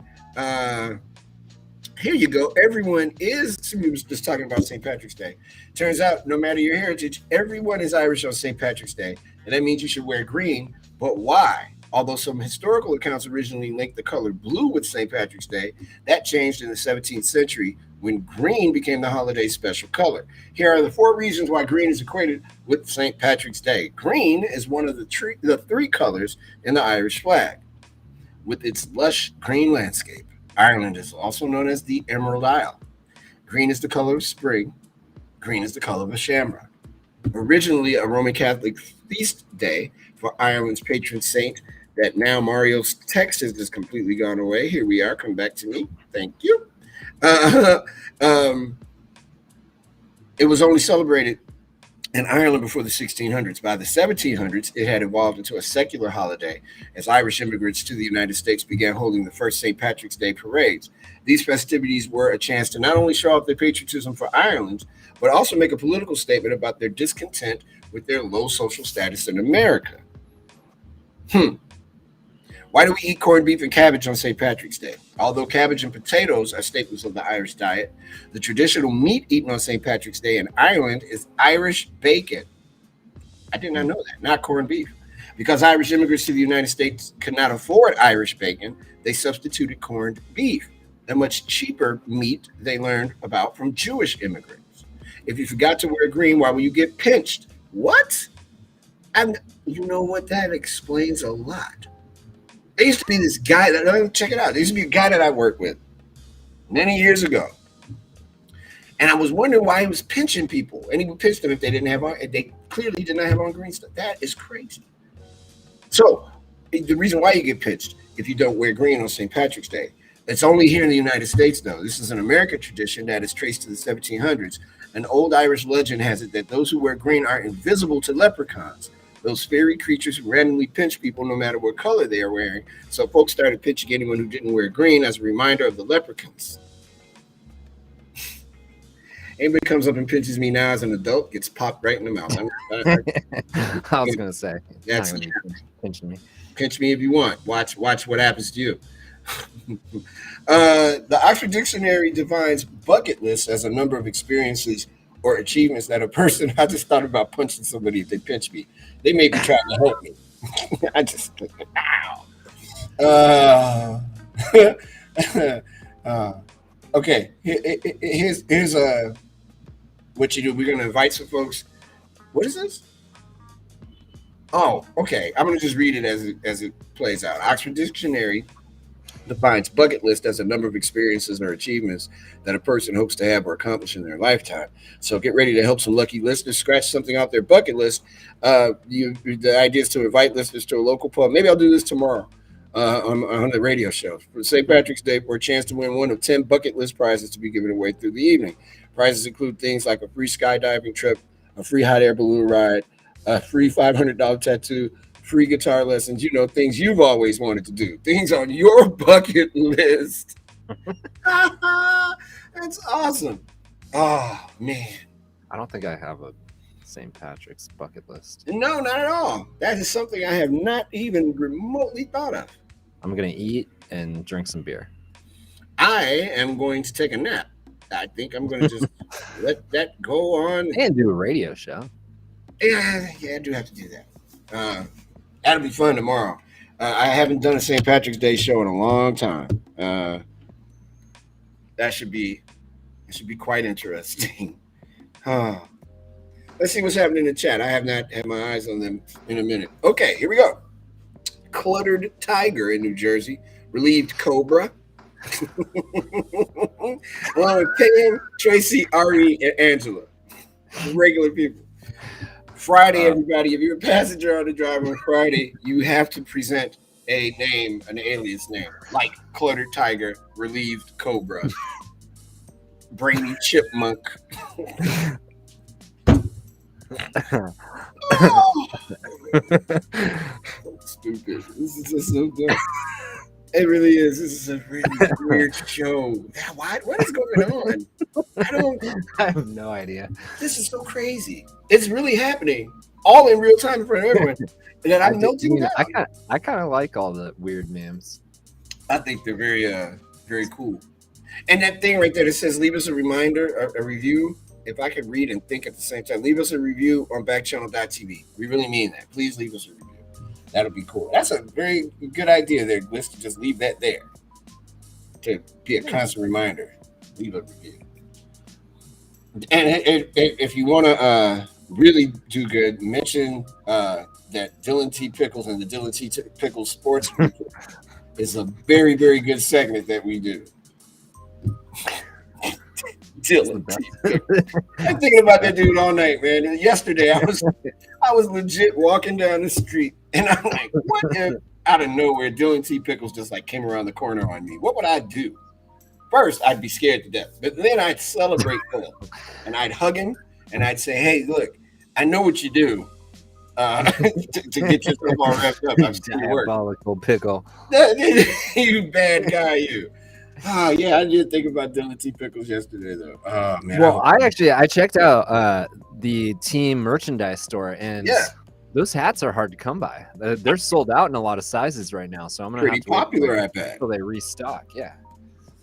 Here you go. Everyone is, we was just talking about St. Patrick's Day. Turns out, no matter your heritage, everyone is Irish on St. Patrick's Day. And that means you should wear green. But why? Although some historical accounts originally linked the color blue with St. Patrick's Day, that changed in the 17th century when green became the holiday's special color. Here are the 4 reasons why green is equated with St. Patrick's Day. Green is one of the 3 colors in the Irish flag. With its lush green landscape, Ireland is also known as the Emerald Isle. Green is the color of spring. Green is the color of a shamrock. Originally a Roman Catholic feast day for Ireland's patron saint, that now Mario's text has just completely gone away. Here we are. Come back to me. Thank you. It was only celebrated in Ireland before the 1600s. By the 1700s, it had evolved into a secular holiday as Irish immigrants to the United States began holding the first St. Patrick's Day parades. These festivities were a chance to not only show off their patriotism for Ireland, but also make a political statement about their discontent with their low social status in America. Why do we eat corned beef and cabbage on St. Patrick's Day? Although cabbage and potatoes are staples of the Irish diet, the traditional meat eaten on St. Patrick's Day in Ireland is Irish bacon. I did not know that, not corned beef. Because Irish immigrants to the United States could not afford Irish bacon, they substituted corned beef, a much cheaper meat they learned about from Jewish immigrants. If you forgot to wear green, why will you get pinched? What? And you know what? That explains a lot. There used to be this guy check it out. There used to be a guy that I worked with many years ago. And I was wondering why he was pinching people. And he would pinch them if they didn't have on, they clearly did not have on green stuff. That is crazy. So the reason why you get pinched if you don't wear green on St. Patrick's Day, it's only here in the United States, though. This is an American tradition that is traced to the 1700s. An old Irish legend has it that those who wear green are invisible to leprechauns, those fairy creatures who randomly pinch people no matter what color they are wearing. So folks started pinching anyone who didn't wear green as a reminder of the leprechauns. Anybody comes up and pinches me now as an adult gets popped right in the mouth. I was going to say, that's pinching me. Pinch me if you want. Watch what happens to you. The Oxford Dictionary defines bucket list as a number of experiences or achievements that a person. I just thought about punching somebody if they pinch me. They may be trying to help me. I just ow. Okay. Here's what you do. We're gonna invite some folks. What is this? Oh, okay. I'm gonna just read it as it plays out. Oxford Dictionary defines bucket list as a number of experiences or achievements that a person hopes to have or accomplish in their lifetime. So get ready to help some lucky listeners scratch something off their bucket list. The idea is to invite listeners to a local pub. Maybe I'll do this tomorrow on the radio show. For St. Patrick's Day, for a chance to win one of 10 bucket list prizes to be given away through the evening. Prizes include things like a free skydiving trip, a free hot air balloon ride, a free $500 tattoo, free guitar lessons, things you've always wanted to do, things on your bucket list. That's awesome. Oh, man. I don't think I have a St. Patrick's bucket list. No, not at all. That is something I have not even remotely thought of. I'm going to eat and drink some beer. I am going to take a nap. I think I'm going to just let that go on. And do a radio show. Yeah, I do have to do that. That'll be fun tomorrow. I haven't done a St. Patrick's Day show in a long time. That should be quite interesting. Let's see what's happening in the chat. I have not had my eyes on them in a minute. Okay, here we go. Cluttered Tiger in New Jersey, relieved Cobra. Along with Pam, Tracy, Ari, and Angela. Regular people. Friday, everybody, if you're a passenger on the drive on Friday, you have to present a name, an alias name, like Cluttered Tiger, relieved Cobra, Brainy Chipmunk. Stupid. This is just so dumb. It really is. This is a really weird show. What is going on? I have no idea. This is so crazy. It's really happening, all in real time in front of everyone. And then I'm noting that. I kind of like all the weird memes. I think they're very cool. And that thing right there that says, "Leave us a reminder, a review." If I could read and think at the same time, leave us a review on Backchannel.tv. We really mean that. Please leave us a review. That'll be cool. That's a very good idea there, Gliss, to just leave that there. To be a constant reminder. Leave a review. And if you want to really do good, mention that Dylan T. Pickles and the Dylan T. Pickles Sports Group is a very, very good segment that we do. Dylan T. I'm thinking about that dude all night, man. And yesterday I was legit walking down the street, and I'm like, what if out of nowhere Dylan T. Pickles just like came around the corner on me? What would I do? First, I'd be scared to death, but then I'd celebrate Dylan, and I'd hug him, and I'd say, "Hey, look, I know what you do to get yourself all wrapped up. I'm still work. Diabolical pickle. You bad guy, you." Oh yeah, I did think about Dylan T. Pickles yesterday, though. Oh man. Well, I checked out the team merchandise store, and those hats are hard to come by. They're sold out in a lot of sizes right now, so I'm gonna pretty have to popular, I bet. Until they restock. Yeah.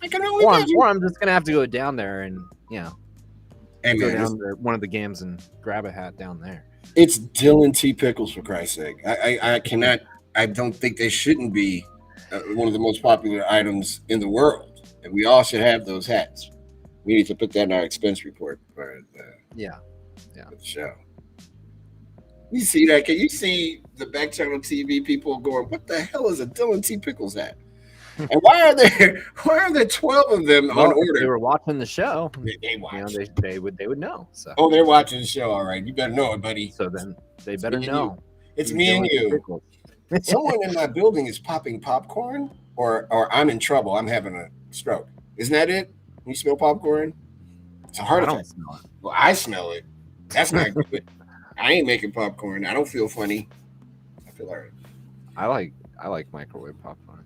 I can only imagine. Or I'm just gonna have to go down there and go down to one of the games and grab a hat down there. It's Dylan T. Pickles, for Christ's sake. I cannot. I don't think they shouldn't be one of the most popular items in the world. And we all should have those hats. We need to put that in our expense report for the show. You see that? Can you see the Backchannel TV people going, "What the hell is a Dylan T. Pickles hat?" And why are there 12 of them on order? They were watching the show. They watch. They would know. So. Oh, they're watching the show. All right, you better know it, buddy. So then they better know. It's me and you. Someone in my building is popping popcorn, or I'm in trouble. I'm having a stroke. Isn't that it? You smell popcorn? It's a heart attack. I don't smell it. Well, I smell it. That's not good. I ain't making popcorn. I don't feel funny. I feel all right. I like microwave popcorn.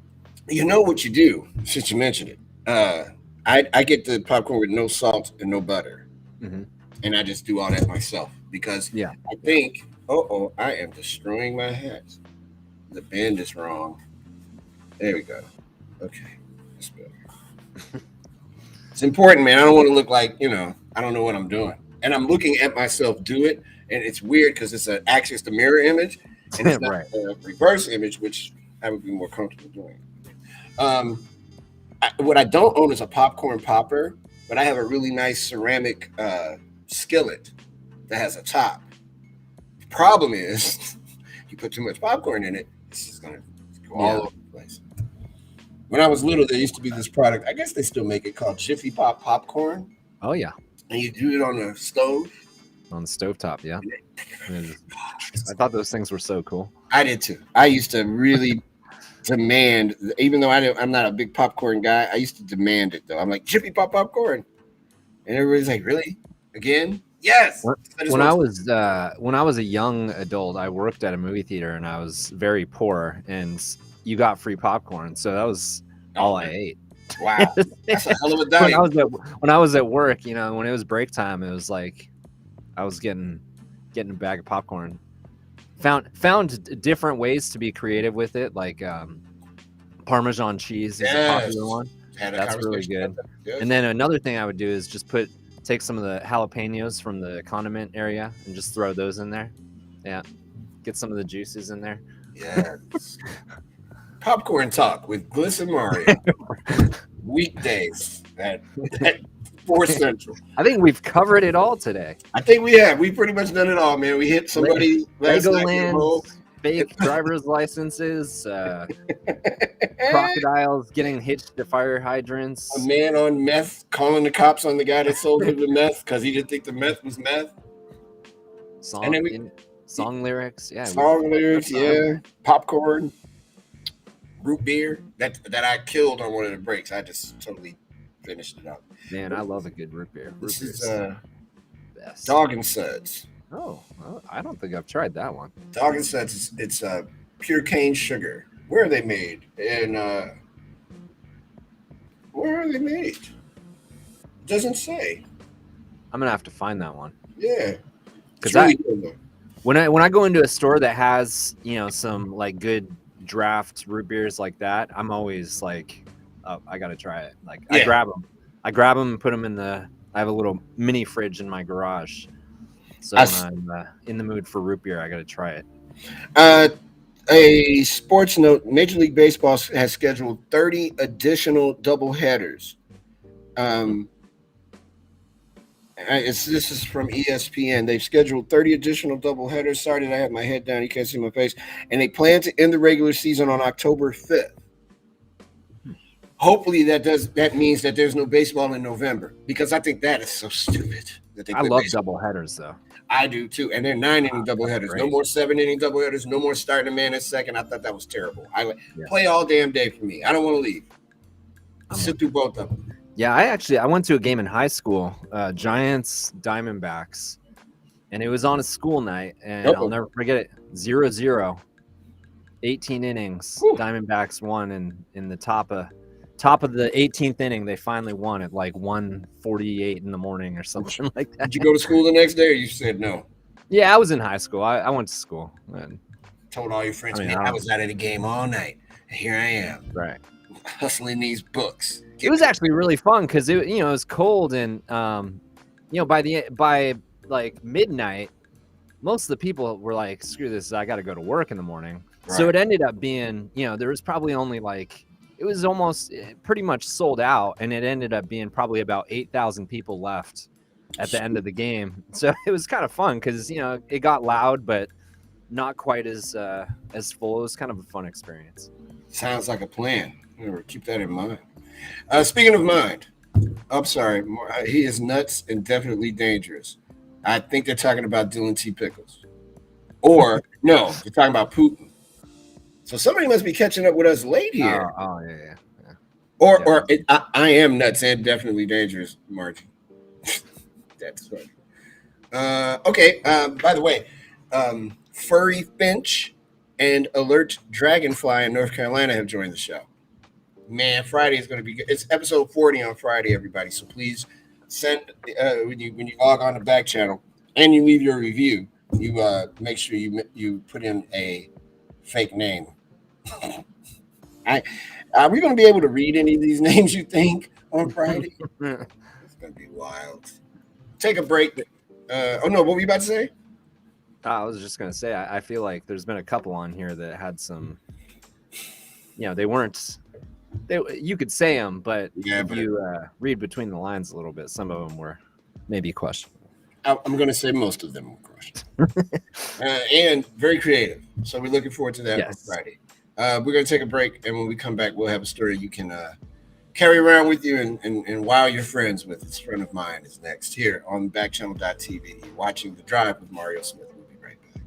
You know what you do, since you mentioned it. I get the popcorn with no salt and no butter. Mm-hmm. And I just do all that myself because I think, I am destroying my hat. The bend is wrong. There we go. Okay. That's better. It's important, man. I don't want to look like, I don't know what I'm doing. And I'm looking at myself do it. And it's weird because it's the mirror image. And it's not a reverse image, which I would be more comfortable doing. What I don't own is a popcorn popper, but I have a really nice ceramic skillet that has a top. The problem is, you put too much popcorn in it, it's just going to go all over the place. When I was little, there used to be this product, I guess they still make it, called Jiffy Pop popcorn. Oh, yeah. And you do it on the stove. On the stovetop, yeah. I thought those things were so cool. I did too. I used to really demand, even though I'm not a big popcorn guy, I used to demand it though. I'm like, Jiffy Pop popcorn. And everybody's like, really? Again? Yes. When I was a young adult, I worked at a movie theater and I was very poor, and you got free popcorn. So that was all I ate. Wow. That's a hell of a diet. When I was at work, when it was break time, it was like I was getting a bag of popcorn. Found different ways to be creative with it, like Parmesan cheese is a popular one. had a That's really conversation good. about that. Yes. And then another thing I would do is just take some of the jalapenos from the condiment area and just throw those in there. Yeah, get some of the juices in there. Yes. Popcorn Talk with Gliss and Mario. Weekdays at 4 Central. I think we've covered it all today. I think we have. We pretty much done it all, man. We hit somebody last night. Legoland, fake driver's licenses, crocodiles getting hitched to fire hydrants. A man on meth calling the cops on the guy that sold him the meth because he didn't think the meth was meth. Song lyrics, yeah. Song lyrics, yeah. Popcorn, root beer that I killed on one of the breaks. I just totally finished it up. Man, I love a good root beer. This is best. Dog and Suds. Oh, I don't think I've tried that one. Dog and Suds, it's pure cane sugar. Where are they made? And where are they made? It doesn't say. I'm gonna have to find that one. Yeah, because when I go into a store that has some like good draft root beers like that, I'm always like, oh, I gotta try it. Like I grab them and put them in I have a little mini fridge in my garage. So when I'm in the mood for root beer, I gotta try it. A sports note: Major League Baseball has scheduled 30 additional doubleheaders. This is from ESPN. They've scheduled 30 additional doubleheaders. Sorry that I have my head down. You can't see my face. And they plan to end the regular season on October 5th. Hopefully that means that there's no baseball in November, because I think that is so stupid. I love doubleheaders though. I do too. And they're 9-inning doubleheaders. No more 7-inning doubleheaders. No more starting a man at second. I thought that was terrible. Play all damn day for me. I don't want to leave. Sit through both of them. Yeah, I went to a game in high school, Giants Diamondbacks, and it was on a school night, and I'll never forget it. 0-0, 18 innings. Whew. Diamondbacks won, and in the top of the 18th inning, they finally won at like 1:48 in the morning or something like that. Did you go to school the next day, or you said no? Yeah, I was in high school. I went to school. And told all your friends, man, I was out of the game all night, and here I am. Right. Hustling these books. It was actually really fun because it was cold, and by like midnight, most of the people were like, "Screw this! I got to go to work in the morning." Right. So it ended up being, there was probably only it was almost pretty much sold out, and it ended up being probably about 8,000 people left at the end of the game. So it was kind of fun because it got loud, but not quite as full. It was kind of a fun experience. Sounds like a plan. Keep that in mind. Speaking of mind, I'm sorry, he is nuts and definitely dangerous. I think they're talking about Dylan T. Pickles. Or, no, they're talking about Putin. So somebody must be catching up with us late here. Oh yeah. Or I am nuts and definitely dangerous, Margie. That's funny. Okay, by the way, Furry Finch and Alert Dragonfly in North Carolina have joined the show. Man, Friday is going to be good. It's episode 40 on Friday, everybody. So please send when you log on to Backchannel and you leave your review, you make sure you put in a fake name. Are we going to be able to read any of these names, you think, on Friday? It's going to be wild. Take a break. What were you about to say? I was just going to say, I feel like there's been a couple on here that had some, they weren't. You could say them, but if you read between the lines a little bit, some of them were maybe questionable. I'm going to say most of them were questionable. And very creative. So we're looking forward to that on Friday. We're going to take a break, and when we come back, we'll have a story you can carry around with you and wow your friends with. This friend of mine is next here on Backchannel.tv. You're watching The Drive with Mario Smith. We'll be right back.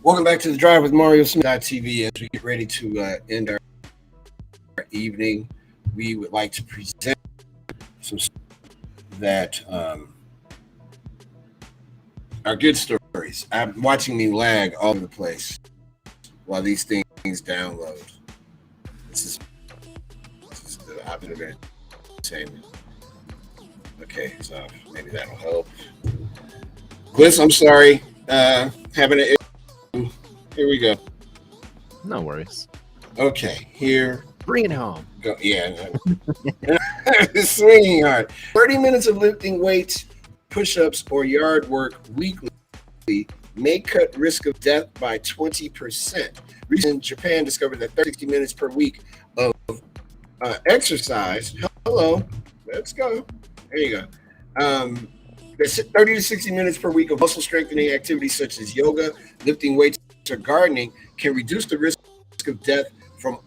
Welcome back to the Drive with Mario Smith.tv. As we get ready to end our evening, we would like to present some that are good stories. I'm watching me lag all over the place while these things download. This is the opposite of entertainment. Okay, so maybe that'll help. Gliss, I'm sorry. Having an here we go. No worries. Okay, here. Bring it home. Go. Yeah. Swinging hard. 30 minutes of lifting weights, push-ups, or yard work weekly may cut risk of death by 20%. Recently, Japan discovered that 60 minutes per week of exercise. Hello. Let's go. There you go. 30 to 60 minutes per week of muscle strengthening activities such as yoga, lifting weights, or gardening can reduce the risk of death from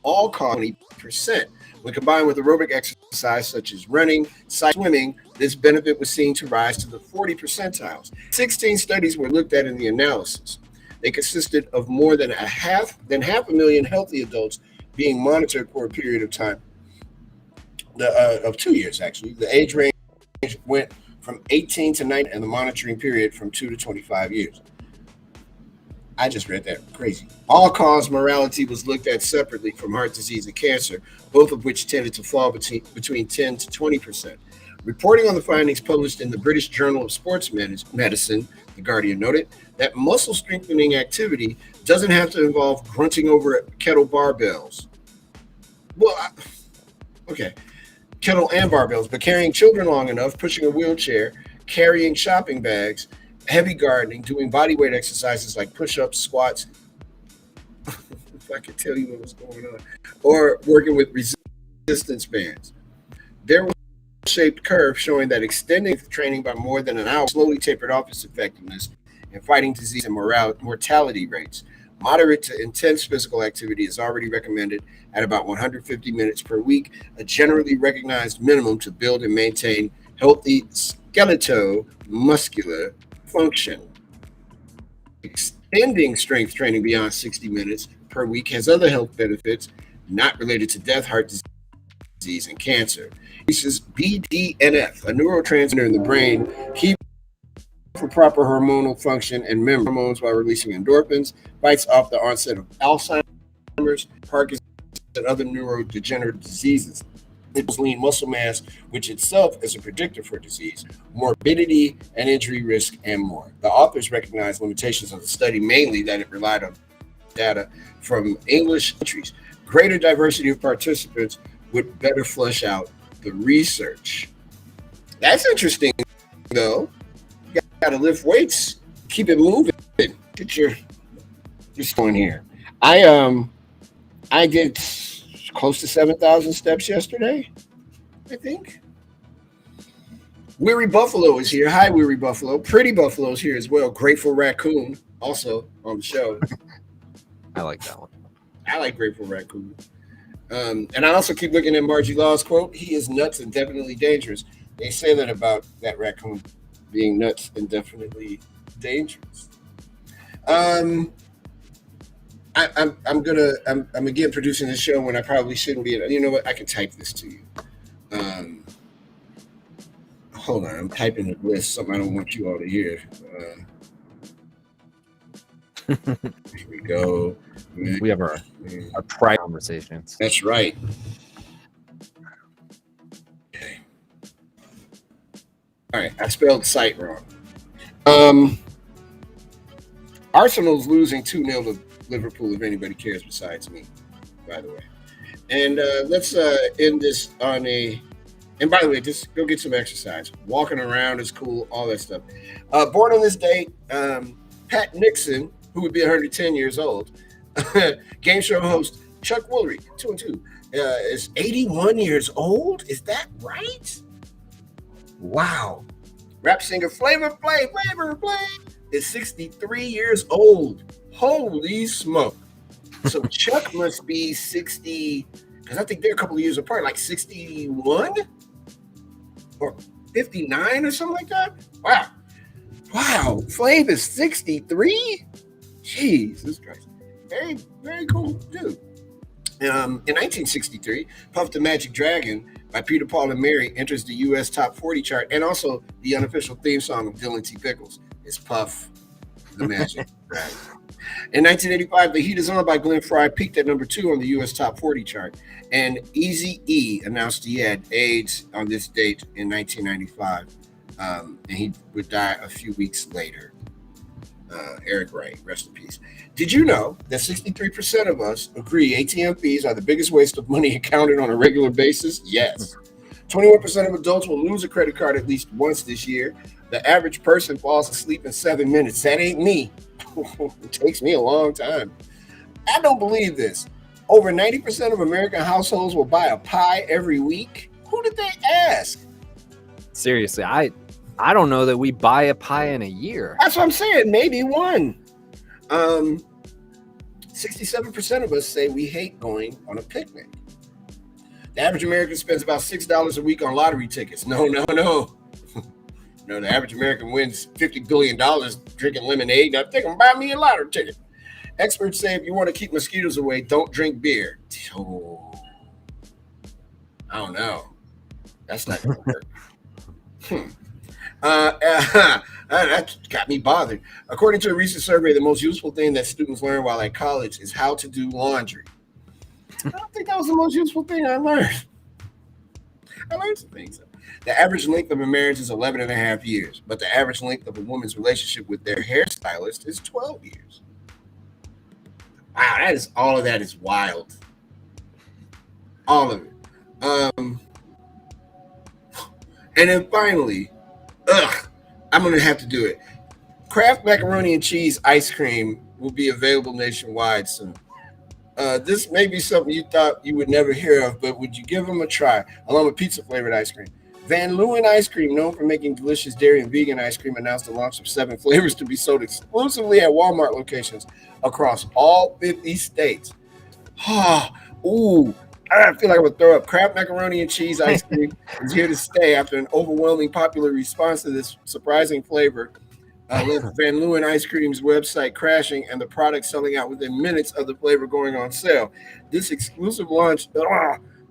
all cause 20%. When combined with aerobic exercise such as running, swimming, this benefit was seen to rise to the 40 percentiles. 16 studies were looked at in the analysis. They consisted of more than half a million healthy adults being monitored for a period of time, of 2 years actually. The age range went from 18 to 9, and the monitoring period from 2 to 25 years. I just read that. Crazy. All-cause mortality was looked at separately from heart disease and cancer, both of which tended to fall between 10 to 20%. Reporting on the findings published in the British Journal of Sports Medicine, The Guardian noted that muscle strengthening activity doesn't have to involve grunting over kettle barbells. Well, okay. Kettle and barbells, but carrying children long enough, pushing a wheelchair, carrying shopping bags, heavy gardening, doing body weight exercises like push-ups, squats, if I could tell you what was going on, or working with resistance bands. There was a shaped curve showing that extending training by more than an hour slowly tapered off its effectiveness in fighting disease and mortality rates. Moderate to intense physical activity is already recommended at about 150 minutes per week, a generally recognized minimum to build and maintain healthy skeletal-muscular function. Extending strength training beyond 60 minutes per week has other health benefits not related to death, heart disease, and cancer. This is BDNF, a neurotransmitter in the brain, key for proper hormonal function and memory hormones while releasing endorphins, fights off the onset of Alzheimer's, Parkinson's, and other neurodegenerative diseases. It builds lean muscle mass, which itself is a predictor for disease, morbidity, and injury risk, and more. The authors recognized limitations of the study, mainly that it relied on data from English countries. Greater diversity of participants would better flesh out the research. That's interesting, though. You got to lift weights, keep it moving. Get your going here. I did close to 7,000 steps yesterday, I think. Weary Buffalo is here. Hi, Weary Buffalo. Pretty Buffalo is here as well. Grateful Raccoon also on the show. I like that one. I like Grateful Raccoon. And I also keep looking at Margie Law's quote, he is nuts and definitely dangerous. They say that about that raccoon being nuts and definitely dangerous. I'm again producing this show when I probably shouldn't be. You know what? I can type this to you. Hold on, I'm typing a list, something I don't want you all to hear. Here we go. We have our private conversations. That's right. Okay. All right, I spelled site wrong. Arsenal's losing 2-0 to Liverpool, if anybody cares besides me, by the way. And let's end this on a, and by the way, just go get some exercise. Walking around is cool, all that stuff. Born on this date, Pat Nixon, who would be 110 years old, game show host Chuck Woolery, 2 and 2, is 81 years old. Is that right? Wow. Rap singer Flavor Flav is 63 years old. Holy smoke. So Chuck must be 60. because I think they're a couple of years apart, like 61 or 59 or something like that. Wow, Flav is 63. Jesus Christ, very very cool dude. In 1963, Puff the Magic Dragon by Peter, Paul, and Mary enters the U.S. Top 40 chart, and also the unofficial theme song of Dylan T. Pickles is Puff the Magic Dragon. In 1985, The Heat Is On by Glenn Frey peaked at number 2 on the U.S. Top 40 chart, and Eazy-E announced he had AIDS on this date in 1995, and he would die a few weeks later. Eric Wright, rest in peace. Did you know that 63% of us agree ATM fees are the biggest waste of money accounted on a regular basis? Yes. 21% of adults will lose a credit card at least once this year. The average person falls asleep in 7 minutes. That ain't me. It takes me a long time. I don't believe this. Over 90% of American households will buy a pie every week. Who did they ask? Seriously, I don't know that we buy a pie in a year. That's what I'm saying. Maybe one. 67% of us say we hate going on a picnic. The average American spends about $6 a week on lottery tickets. No. No, the average American wins $50 billion drinking lemonade. Now, think I'm buying me a lottery ticket. Experts say if you want to keep mosquitoes away, don't drink beer. Oh, I don't know. That's not going to work. That got me bothered. According to a recent survey, the most useful thing that students learn while at college is how to do laundry. I don't think that was the most useful thing I learned. I learned some things. The average length of a marriage is 11 and a half years, but the average length of a woman's relationship with their hairstylist is 12 years. Wow, all of that is wild. All of it. And then finally, I'm going to have to do it. Kraft macaroni and cheese ice cream will be available nationwide soon. This may be something you thought you would never hear of, but would you give them a try, along with pizza-flavored ice cream? Van Leeuwen Ice Cream, known for making delicious dairy and vegan ice cream, announced the launch of 7 flavors to be sold exclusively at Walmart locations across all 50 states. I feel like I'm going to throw up. Kraft macaroni and cheese ice cream is here to stay after an overwhelming popular response to this surprising flavor. Left Van Leeuwen Ice Cream's website crashing and the product selling out within minutes of the flavor going on sale. This exclusive launch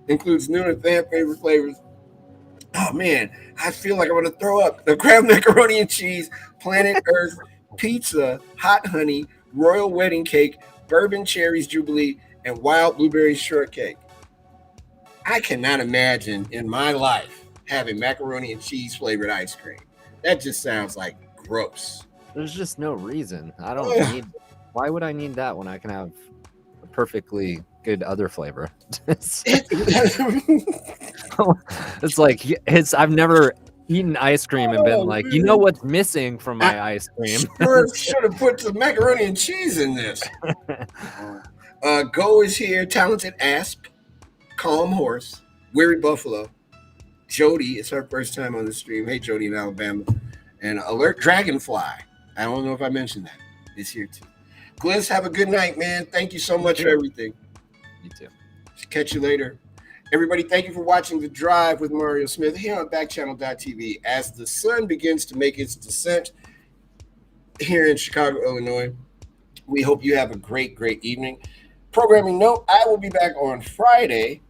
includes new and fan favorite flavors. Oh man, I feel like I'm going to throw up. The Kraft macaroni and cheese, Planet Earth, pizza, hot honey, royal wedding cake, bourbon cherries jubilee, and wild blueberry shortcake. I cannot imagine in my life having macaroni and cheese flavored ice cream. That just sounds like gross. There's just no reason. I don't need. Why would I need that when I can have a perfectly good other flavor? It's like I've never eaten ice cream and been like, you know what's missing from my ice cream? Should have put some macaroni and cheese in this. Go is here. Talented Asp, Calm Horse, Weary Buffalo. Jody, it's her first time on the stream. Hey, Jody in Alabama. And Alert Dragonfly. I don't know if I mentioned that. It's here too. Gliss, have a good night, man. Thank you so much for everything. You too. Catch you later. Everybody, thank you for watching The Drive with Mario Smith here on Backchannel.tv. As the sun begins to make its descent here in Chicago, Illinois, we hope you have a great, great evening. Programming note, I will be back on Friday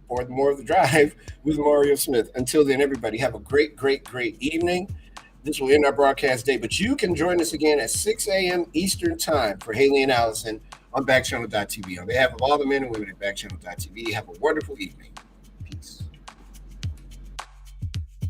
for more of The Drive with Mario Smith. Until then, everybody, have a great, great, great evening. This will end our broadcast day, but you can join us again at 6 a.m. Eastern Time for Haley and Allison on Backchannel.tv. On behalf of all the men and women at Backchannel.tv, have a wonderful evening.